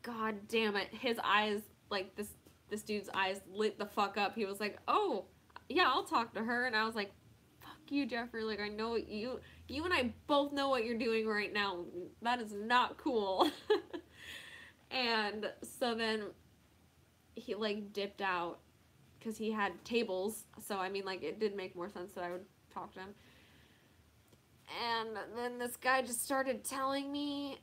S1: God damn it, his eyes, like this dude's eyes lit the fuck up. He was like, oh, yeah, I'll talk to her. And I was like, fuck you, Jeffrey. Like, I know you and I both know what you're doing right now. That is not cool. And so then he like dipped out because he had tables. So I mean, like, it did make more sense that I would talk to him. And then this guy just started telling me,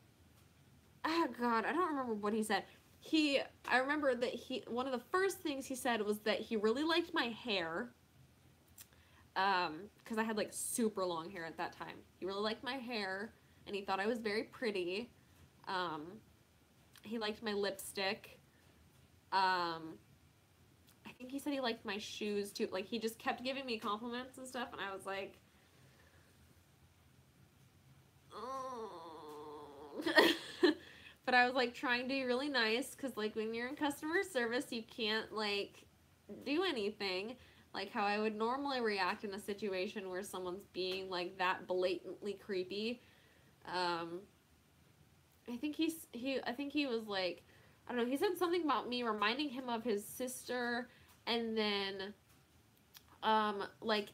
S1: oh God, I don't remember what he said. I remember that one of the first things he said was that he really liked my hair. Because I had like super long hair at that time. He really liked my hair, and he thought I was very pretty. He liked my lipstick. I think he said he liked my shoes too. Like, he just kept giving me compliments and stuff, and I was like, oh. But I was like trying to be really nice, because like when you're in customer service, you can't like do anything like how I would normally react in a situation where someone's being like that blatantly creepy. I think he was like, I don't know, he said something about me reminding him of his sister, and then like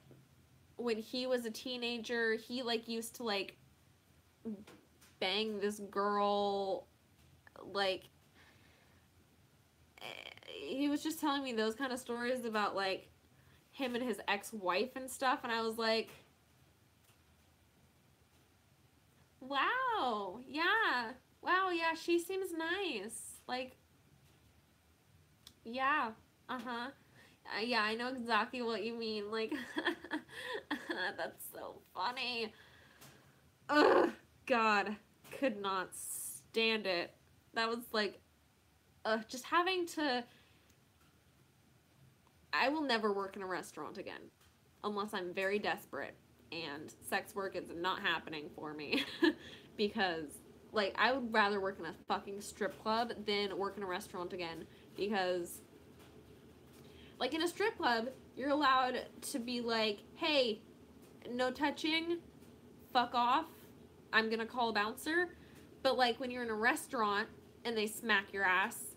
S1: when he was a teenager, he like used to like bang this girl, like he was just telling me those kind of stories about like him and his ex-wife and stuff, and I was like, wow, yeah, she seems nice, like, yeah, uh-huh, yeah, I know exactly what you mean, like, that's so funny. Ugh, God, could not stand it. That was like, just having to, I will never work in a restaurant again, unless I'm very desperate, and sex work is not happening for me, because, like, I would rather work in a fucking strip club than work in a restaurant again, because, like, in a strip club, you're allowed to be like, hey, no touching, fuck off, I'm gonna call a bouncer, but, like, when you're in a restaurant, and they smack your ass,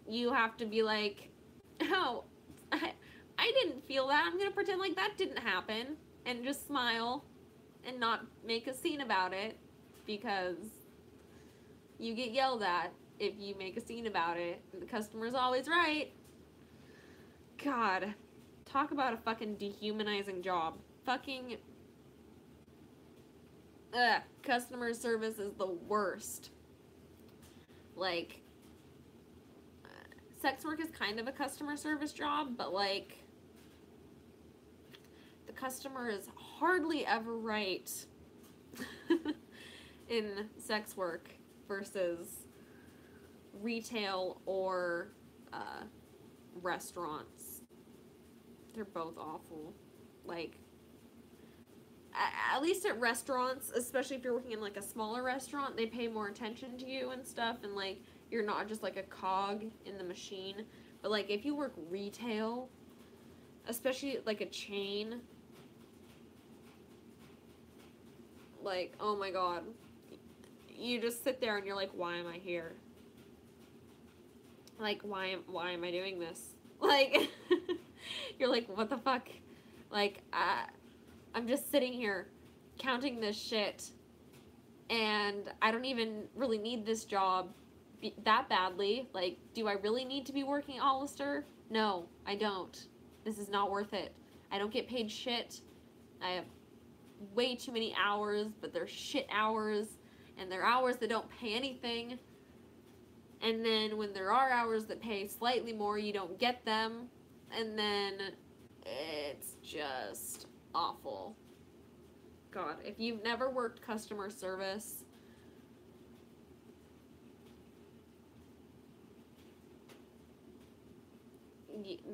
S1: you have to be like, oh, I didn't feel that. I'm gonna pretend like that didn't happen and just smile and not make a scene about it, because you get yelled at if you make a scene about it. The customer's always right. God, talk about a fucking dehumanizing job. Fucking, customer service is the worst. Like, sex work is kind of a customer service job, but like, the customer is hardly ever right in sex work versus retail or restaurants. They're both awful. Like, at least at restaurants, especially if you're working in like a smaller restaurant, they pay more attention to you and stuff, and like, you're not just like a cog in the machine. But like, if you work retail, especially like a chain, like, oh my God, you just sit there and you're like, why am I here? Like, why am I doing this? Like, you're like, what the fuck? Like, I'm just sitting here counting this shit, and I don't even really need this job that badly. Like, do I really need to be working at Hollister? No, I don't. This is not worth it. I don't get paid shit. I have way too many hours, but they're shit hours, and they're hours that don't pay anything. And then when there are hours that pay slightly more, you don't get them. And then it's just awful. God, if you've never worked customer service,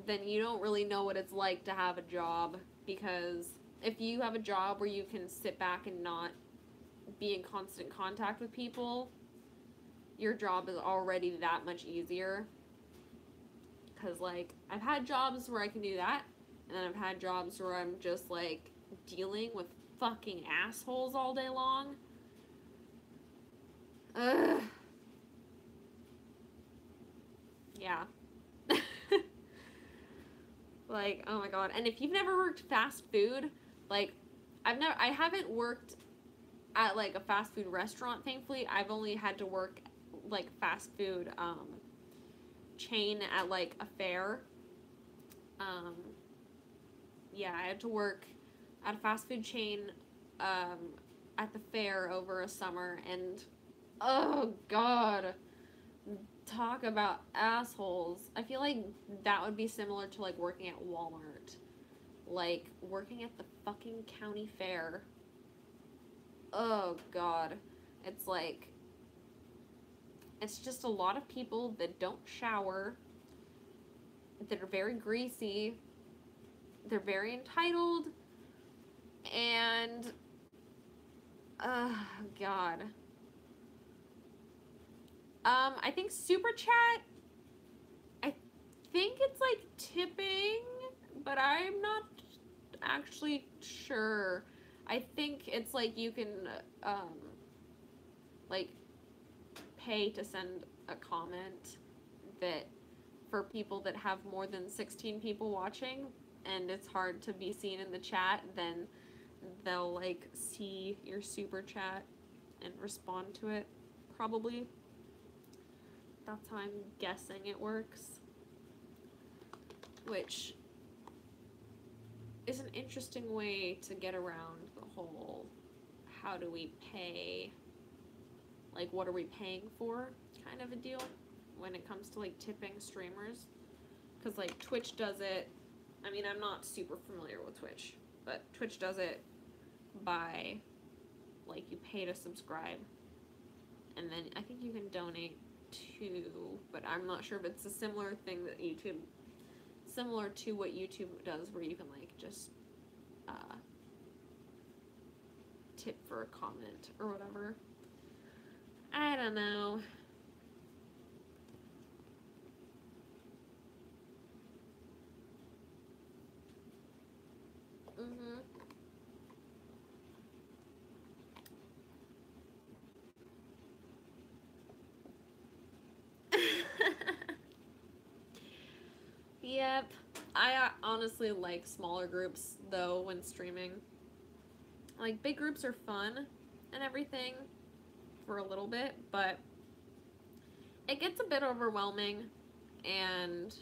S1: then you don't really know what it's like to have a job, because if you have a job where you can sit back and not be in constant contact with people, your job is already that much easier. Because, like, I've had jobs where I can do that, and then I've had jobs where I'm just, like, dealing with fucking assholes all day long. Ugh. Yeah. Like, oh my god. And if you've never worked fast food, like, I haven't worked at, like, a fast food restaurant, thankfully. I've only had to work, like, fast food, chain at, like, a fair. Yeah, I had to work at a fast food chain, at the fair over a summer, and, oh god, talk about assholes. I feel like that would be similar to, like, working at Walmart. Like, working at the fucking county fair. Oh god. It's like, it's just a lot of people that don't shower, that are very greasy, they're very entitled, and, god. I think Super Chat, I think it's like tipping, but I'm not actually sure. I think it's like you can, like, pay to send a comment that for people that have more than 16 people watching, and it's hard to be seen in the chat, then they'll, like, see your Super Chat and respond to it, probably. That's how I'm guessing it works. Which is an interesting way to get around the whole how do we pay, like, what are we paying for kind of a deal when it comes to, like, tipping streamers. Because, like, Twitch does it, I mean, I'm not super familiar with Twitch, but Twitch does it by, like, you pay to subscribe, and then I think you can donate too, but I'm not sure if it's a similar thing that YouTube, similar to what YouTube does, where you can, like, just tip for a comment or whatever. I don't know. Yep. I honestly like smaller groups, though, when streaming. Like, big groups are fun and everything for a little bit, but it gets a bit overwhelming, and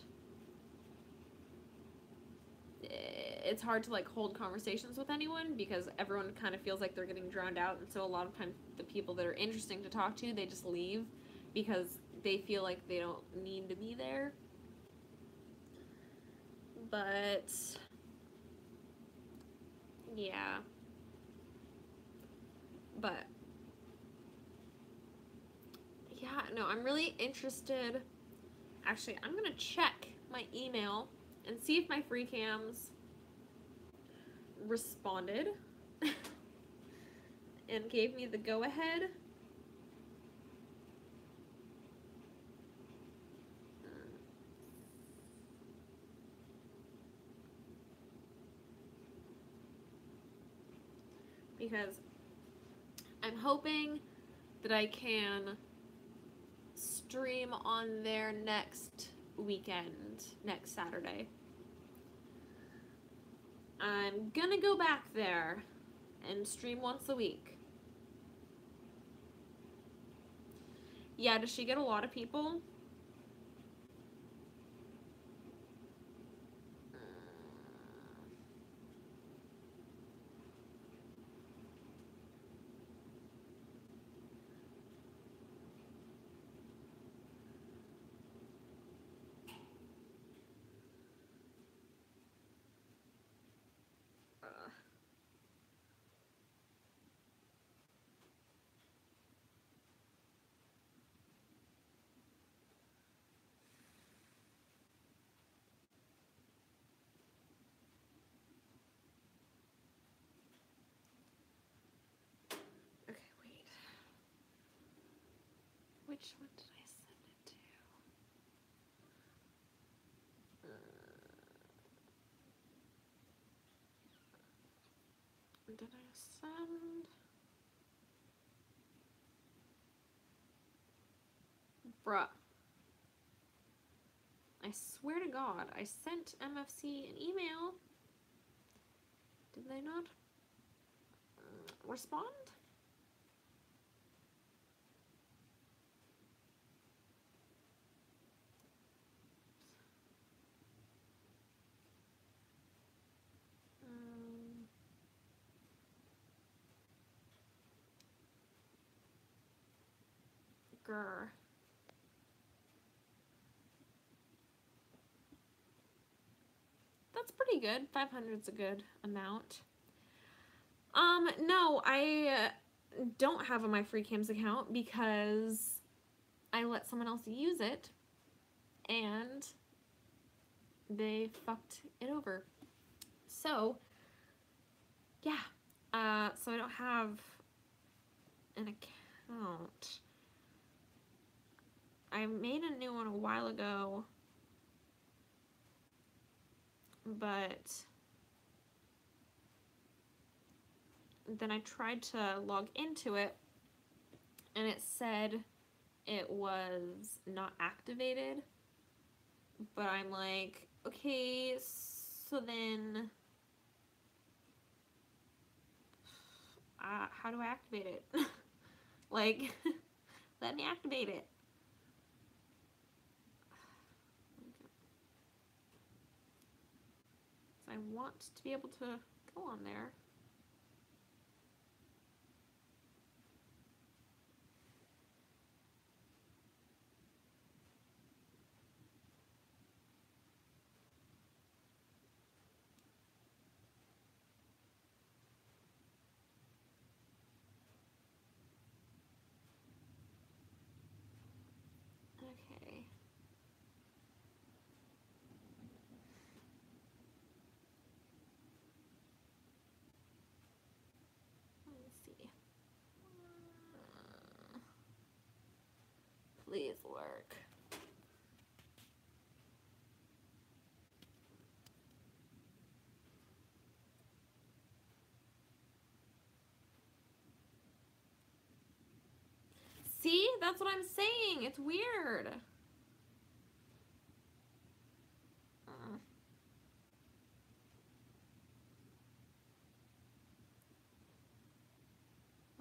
S1: it's hard to, like, hold conversations with anyone because everyone kind of feels like they're getting drowned out, and so a lot of times the people that are interesting to talk to, they just leave because they feel like they don't need to be there. But yeah. But yeah, no, I'm really interested. Actually, I'm gonna check my email and see if my free cams responded and gave me the go ahead. Because I'm hoping that I can stream on there next weekend, next Saturday. I'm gonna go back there and stream once a week. Yeah, does she get a lot of people? Okay, wait. Which one did I send it to? Did I send? Bruh. I swear to God, I sent MFC an email. Did they not respond? Grr. That's pretty good. 500's a good amount. No, I don't have a My Free Cams account because I let someone else use it and they fucked it over. So, yeah. So I don't have an account. I made a new one a while ago, but then I tried to log into it and it said it was not activated. But I'm like, okay, so then how do I activate it? Like, let me activate it. I want to be able to go on there. Okay. Let's see. Please work. See? That's what I'm saying. It's weird.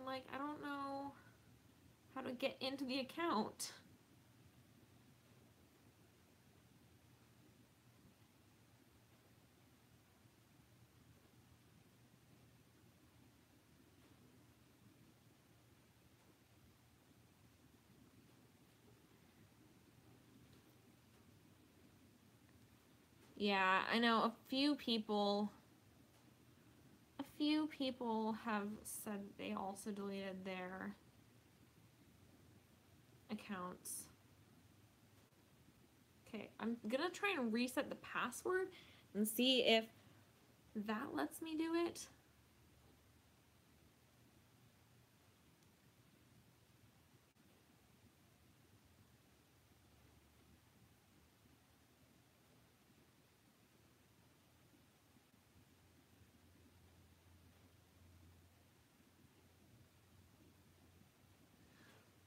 S1: Like, I don't know how to get into the account. Yeah, I know a few people have said they also deleted their accounts. Okay, I'm gonna try and reset the password and see if that lets me do it.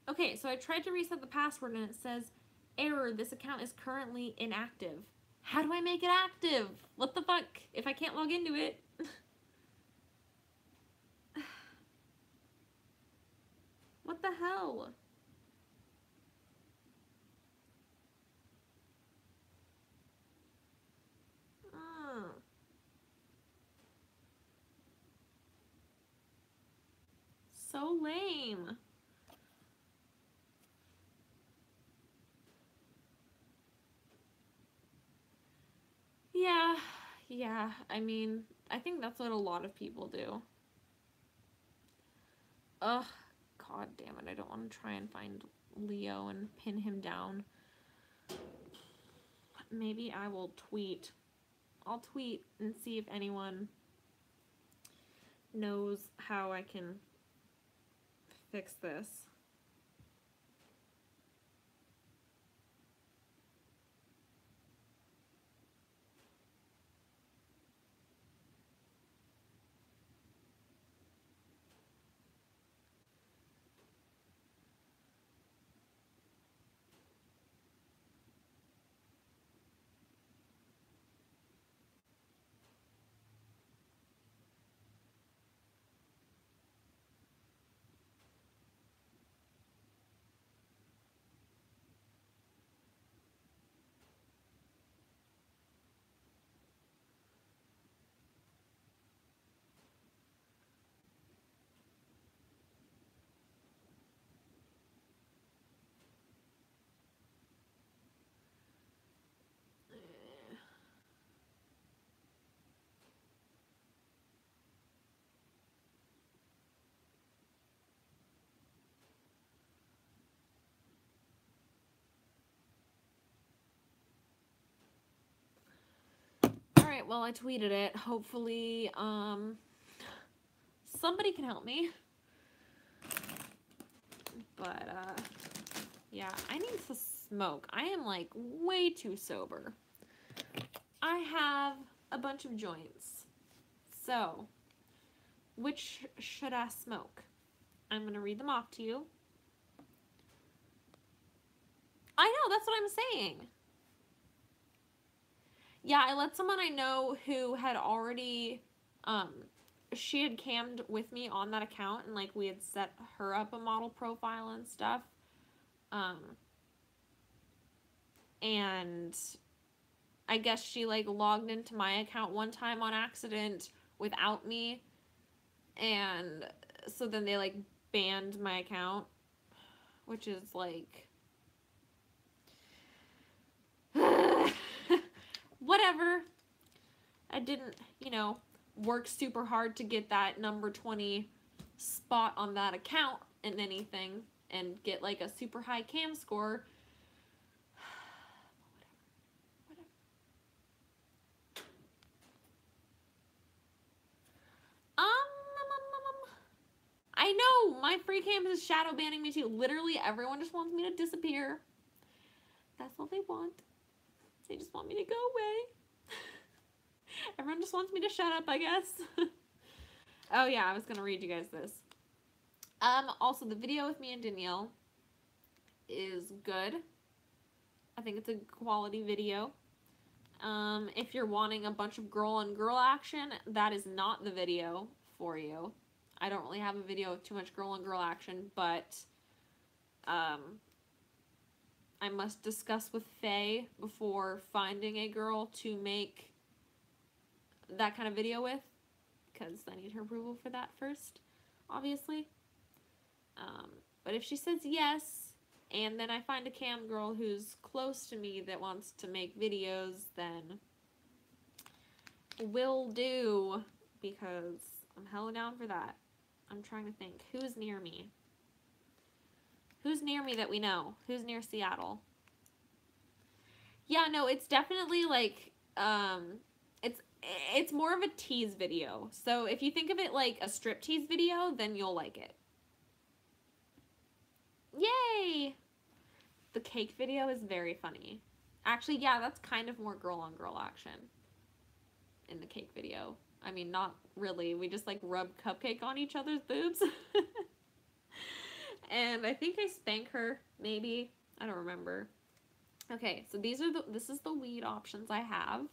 S1: Okay, so I tried to reset the password and it says, error, this account is currently inactive. How do I make it active? What the fuck? If I can't log into it. What the hell? So lame. Yeah, I mean, I think that's what a lot of people do. Ugh, god damn it, I don't want to try and find Leo and pin him down. Maybe I will tweet. I'll tweet and see if anyone knows how I can fix this. Alright, well, I tweeted it. Hopefully, somebody can help me. But, yeah, I need to smoke. I am, like, way too sober. I have a bunch of joints. So, which should I smoke? I'm going to read them off to you. I know, that's what I'm saying. Yeah, I let someone I know who had already, she had cammed with me on that account, and, like, we had set her up a model profile and stuff. And I guess she, like, logged into my account one time on accident without me, and so then they, like, banned my account, which is, like, whatever. I didn't, you know, work super hard to get that number 20 spot on that account and anything, and get, like, a super high cam score. I know, my free cam is shadow banning me too. Literally, everyone just wants me to disappear. That's all they want. They just want me to go away. Everyone just wants me to shut up, I guess. Oh yeah, I was gonna read you guys this. Also, the video with me and Danielle is good. I think it's a quality video. If you're wanting a bunch of girl on girl action, that is not the video for you. I don't really have a video of too much girl on girl action, but I must discuss with Faye before finding a girl to make that kind of video with, because I need her approval for that first, obviously. But if she says yes, and then I find a cam girl who's close to me that wants to make videos, then will do, because I'm hella down for that. I'm trying to think. Who's near me? Who's near me that we know? Who's near Seattle? Yeah, no, it's definitely like, it's more of a tease video. So if you think of it like a striptease video, then you'll like it. Yay! The cake video is very funny. Actually, yeah, that's kind of more girl on girl action in the cake video. I mean, not really. We just, like, rub cupcake on each other's boobs. And I think I spank her, maybe. I don't remember. Okay, so this is the weed options I have.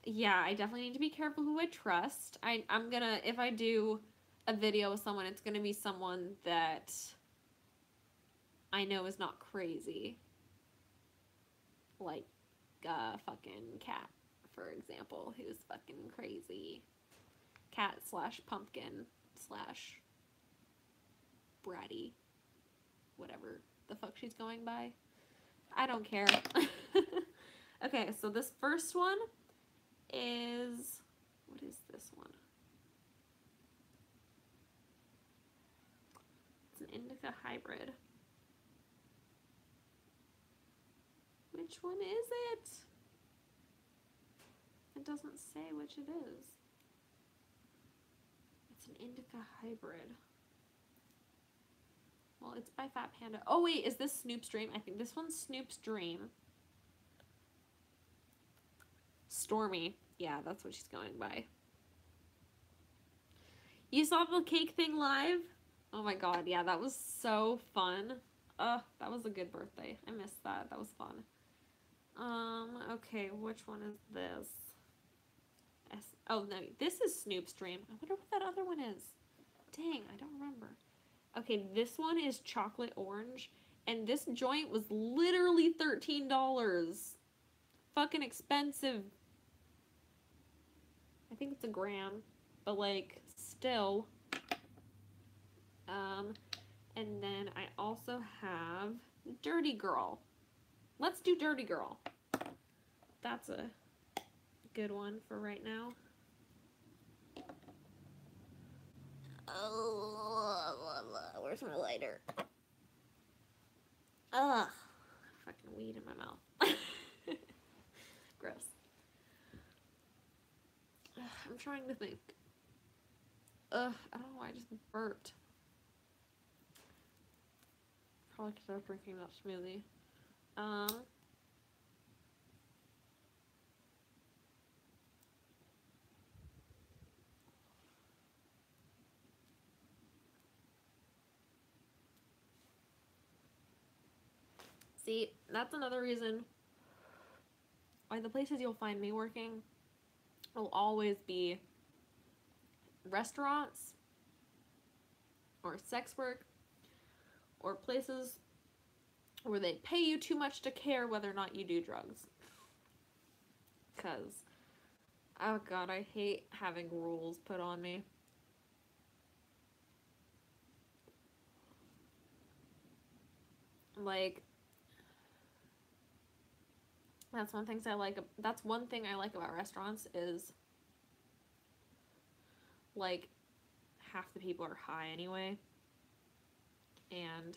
S1: Yeah, I definitely need to be careful who I trust. I'm gonna, if I do a video with someone, it's gonna be someone that I know is not crazy. Like, fucking Cat, for example, who's fucking crazy. Cat / pumpkin / bratty. Whatever the fuck she's going by. I don't care. Okay, so this first one is, what is this one? It's an indica hybrid. Which one is it? It doesn't say which it is. It's an indica hybrid. Well, it's by Fat Panda. Oh wait, is this Snoop's Dream? I think this one's Snoop's Dream. Stormy. Yeah, that's what she's going by. You saw the cake thing live? Oh my god, yeah, that was so fun. That was a good birthday. I missed that. That was fun. Okay, which one is this? Oh, no, this is Snoop's Dream. I wonder what that other one is. Dang, I don't remember. Okay, this one is Chocolate Orange, and this joint was literally $13. Fucking expensive. I think it's a gram, but, like, still. And then I also have Dirty Girl. Let's do Dirty Girl. That's a good one for right now. Oh, where's my lighter? Ugh, fucking weed in my mouth. Gross. trying to think. I don't know why I just burped. Probably because I was drinking that smoothie. See, that's another reason why the places you'll find me working will always be restaurants or sex work or places where they pay you too much to care whether or not you do drugs. Because, oh god, I hate having rules put on me. Like, that's one thing I like about restaurants is, like, half the people are high anyway. And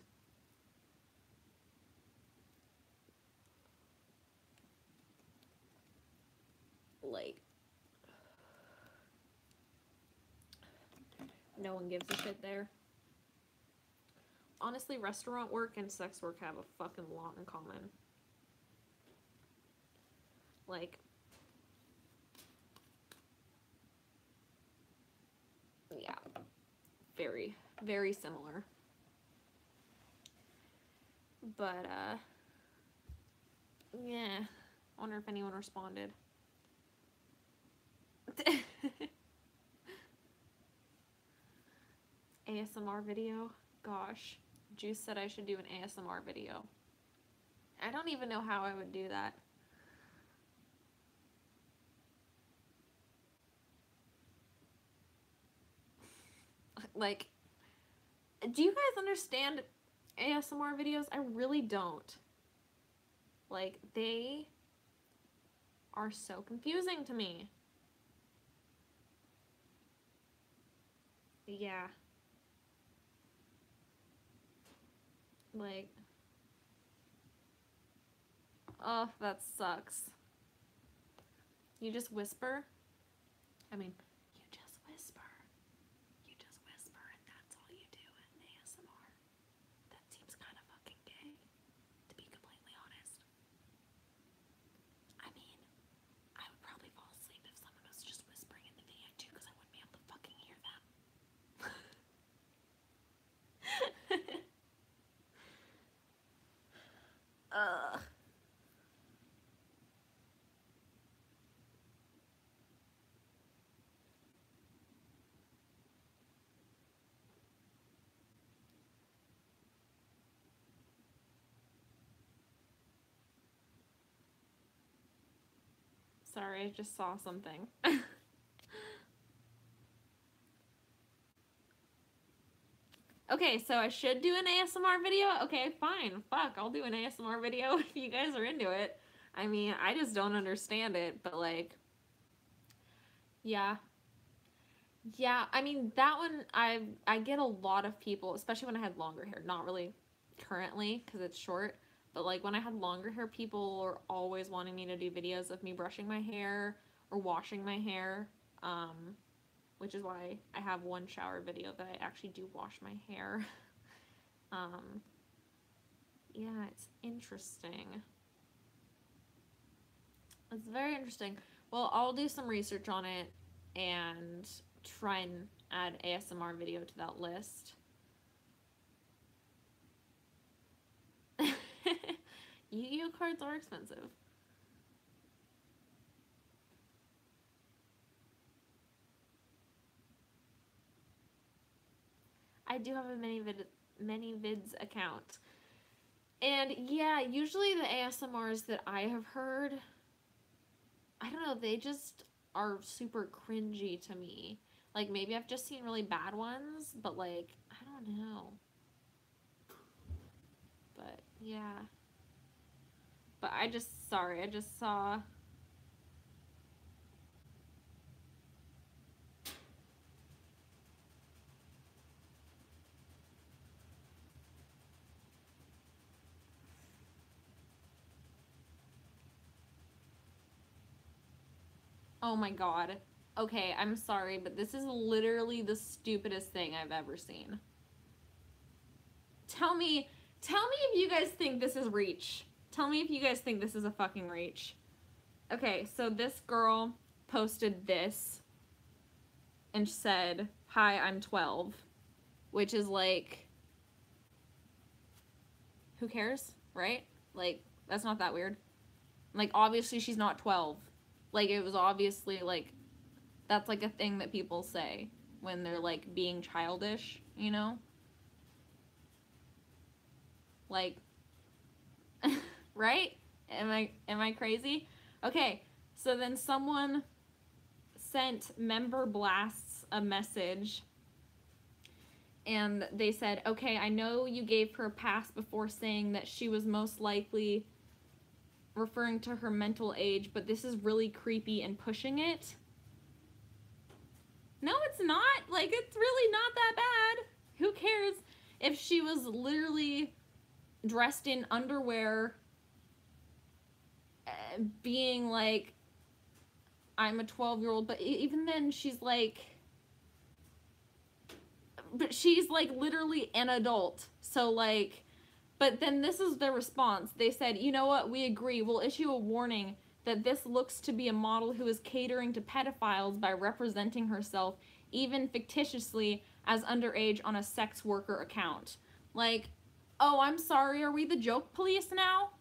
S1: like, no one gives a shit there. Honestly, restaurant work and sex work have a fucking lot in common. Like, yeah, very, very similar. But, yeah, I wonder if anyone responded. ASMR video? Gosh, Juice said I should do an ASMR video. I don't even know how I would do that. Like, do you guys understand ASMR videos? I really don't. Like, they are so confusing to me. Yeah. Like, oh, that sucks. You just whisper? I mean, you just whisper. You just whisper and that's all you do in ASMR. That seems kind of fucking gay, to be completely honest. I mean, I would probably fall asleep if someone was just whispering in the video too, because I wouldn't be able to fucking hear them. Ugh. Sorry, I just saw something. Okay, so I should do an ASMR video? Okay, fine. Fuck, I'll do an ASMR video if you guys are into it. I mean, I just don't understand it, but like, yeah. Yeah, I mean, that one, I get a lot of people, especially when I had longer hair. Not really currently, because it's short, but like when I had longer hair, people were always wanting me to do videos of me brushing my hair or washing my hair, which is why I have one shower video that I actually do wash my hair. Yeah, it's interesting. It's very interesting. Well, I'll do some research on it and try and add ASMR video to that list. Yu-Gi-Oh cards are expensive. I do have a many vids account. And yeah, usually the ASMRs that I have heard, I don't know, they just are super cringy to me. Like, maybe I've just seen really bad ones, but like, I don't know. But yeah. But I just saw. Oh my god. Okay, I'm sorry, but this is literally the stupidest thing I've ever seen. Tell me if you guys think this is reach. Tell me if you guys think this is a fucking reach. Okay, so this girl posted this and said, "Hi, I'm 12," which is like, who cares, right? Like, that's not that weird. Like, obviously she's not 12. Like, it was obviously, like, that's like a thing that people say when they're like being childish, you know? Like, right? Am I crazy? Okay, so then someone sent Member Blasts a message and they said, "Okay, I know you gave her a pass before saying that she was most likely referring to her mental age, but this is really creepy and pushing it." No, it's not. Like, it's really not that bad. Who cares if she was literally dressed in underwear, being like, "I'm a 12-year-old," but even then she's like, but she's like literally an adult. So like, but then this is their response. They said, "You know what? We agree. We'll issue a warning that this looks to be a model who is catering to pedophiles by representing herself, even fictitiously, as underage on a sex worker account." Like, oh, I'm sorry. Are we the joke police now?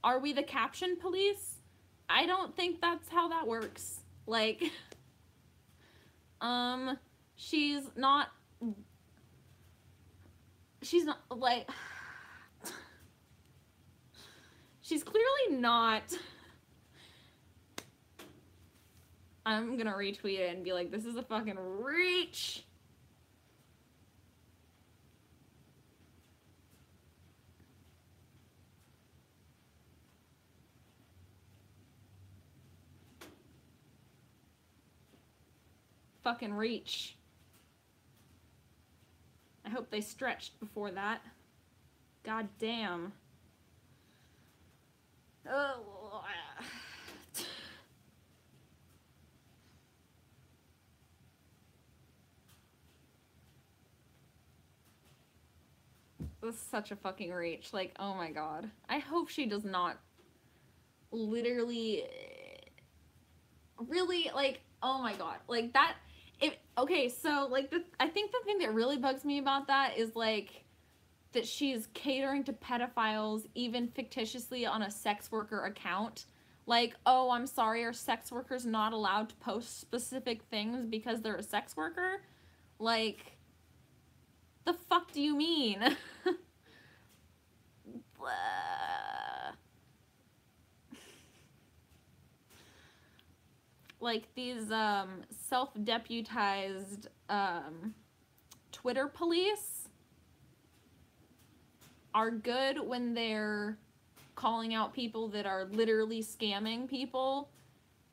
S1: Are we the caption police? I don't think that's how that works. Like, she's not like, she's clearly not. I'm gonna retweet it and be like, this is a fucking reach. Fucking reach. I hope they stretched before that. God damn. Oh. This is such a fucking reach. Like, oh my god. I hope she does not literally really, like, oh my god. Like, that, okay, so, like, I think the thing that really bugs me about that is, like, that she's catering to pedophiles, even fictitiously on a sex worker account. Like, oh, I'm sorry, are sex workers not allowed to post specific things because they're a sex worker? Like, the fuck do you mean? Like, these self-deputized Twitter police are good when they're calling out people that are literally scamming people,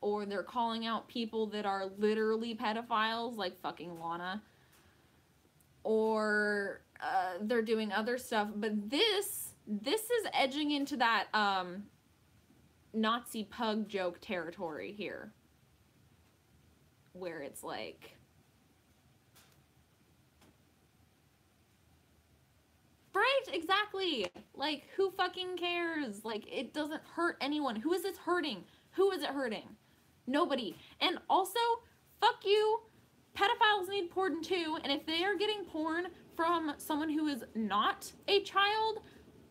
S1: or they're calling out people that are literally pedophiles, like fucking Lana, or they're doing other stuff. But this is edging into that Nazi pug joke territory here, where it's like, right, exactly. Like, who fucking cares? Like, it doesn't hurt anyone. Who is this hurting? Who is it hurting? Nobody. And also, fuck you. Pedophiles need porn too, and if they are getting porn from someone who is not a child,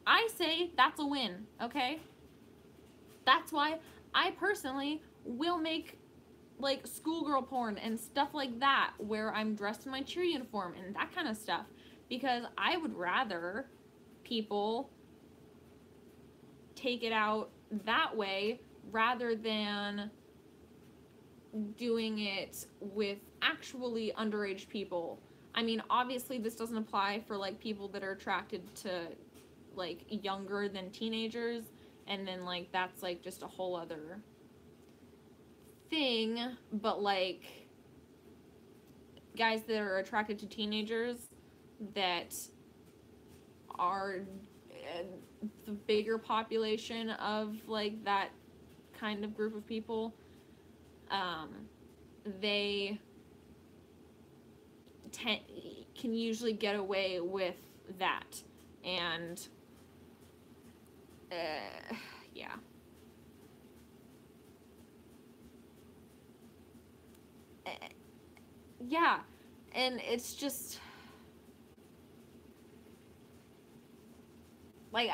S1: I say that's a win, okay? That's why I personally will make, like, schoolgirl porn and stuff like that, where I'm dressed in my cheer uniform and that kind of stuff, because I would rather people take it out that way rather than doing it with actually underage people. I mean, obviously this doesn't apply for, like, people that are attracted to, like, younger than teenagers, and then, like, that's, like, just a whole other thing. But, like, guys that are attracted to teenagers that are the bigger population of, like, that kind of group of people, they can usually get away with that. And yeah. Yeah, and it's just like,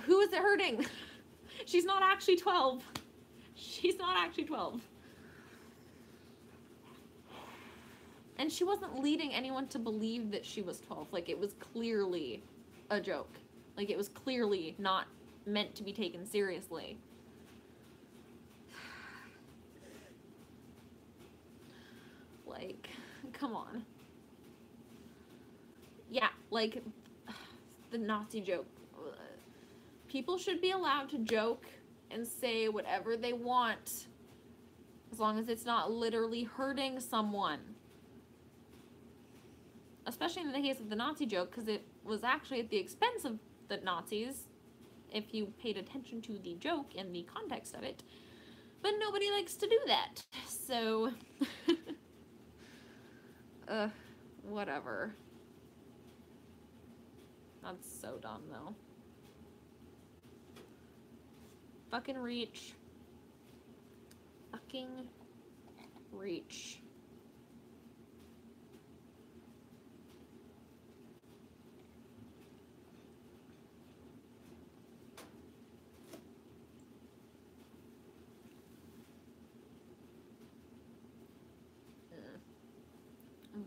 S1: who is it hurting? She's not actually 12. She's not actually 12. And she wasn't leading anyone to believe that she was 12. Like, it was clearly a joke. Like, it was clearly not meant to be taken seriously. Like, come on. Yeah, like, the Nazi joke. People should be allowed to joke and say whatever they want, as long as it's not literally hurting someone. Especially in the case of the Nazi joke, because it was actually at the expense of the Nazis, if you paid attention to the joke and the context of it. But nobody likes to do that, so whatever. That's so dumb, though. Fucking reach. Fucking reach.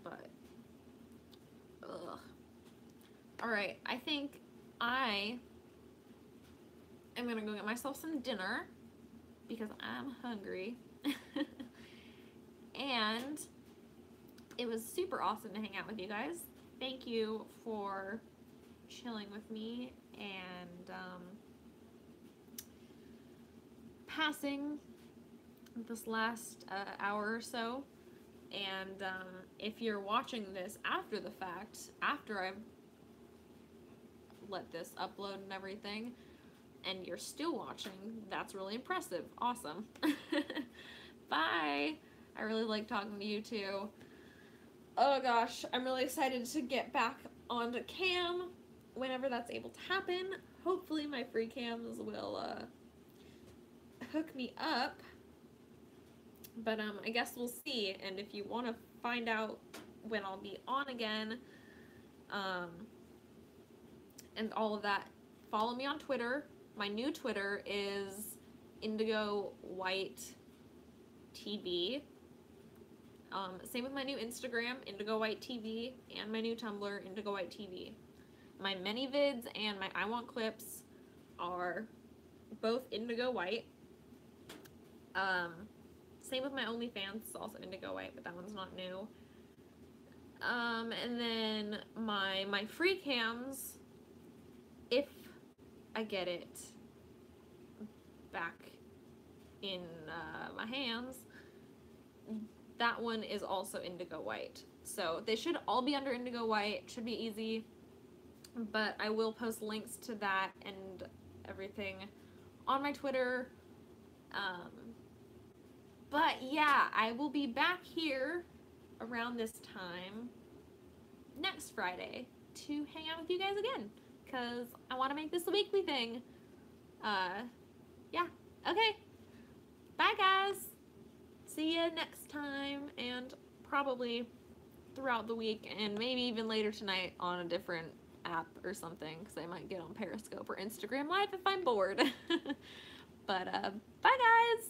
S1: But, ugh. Alright, I think I am gonna go get myself some dinner because I'm hungry. And it was super awesome to hang out with you guys. Thank you for chilling with me and passing this last hour or so. And if you're watching this after the fact, after I've let this upload and everything, and you're still watching, that's really impressive. Awesome. Bye. I really like talking to you too. Oh gosh, I'm really excited to get back onto cam whenever that's able to happen. Hopefully my free cams will hook me up. But I guess we'll see. And if you want to find out when I'll be on again, and all of that, follow me on Twitter. My new Twitter is Indigo White TV. Same with my new Instagram, Indigo White TV, and my new Tumblr, Indigo White TV. My mini vids and my I Want clips are both Indigo White. Same with my OnlyFans, it's also Indigo White, but that one's not new. And then my free cams, if I get it back in my hands, that one is also Indigo White. So they should all be under Indigo White, should be easy, but I will post links to that and everything on my Twitter. But yeah, I will be back here around this time next Friday to hang out with you guys again, because I want to make this a weekly thing. Yeah, okay. Bye, guys. See you next time, and probably throughout the week, and maybe even later tonight on a different app or something, because I might get on Periscope or Instagram Live if I'm bored. But, bye, guys.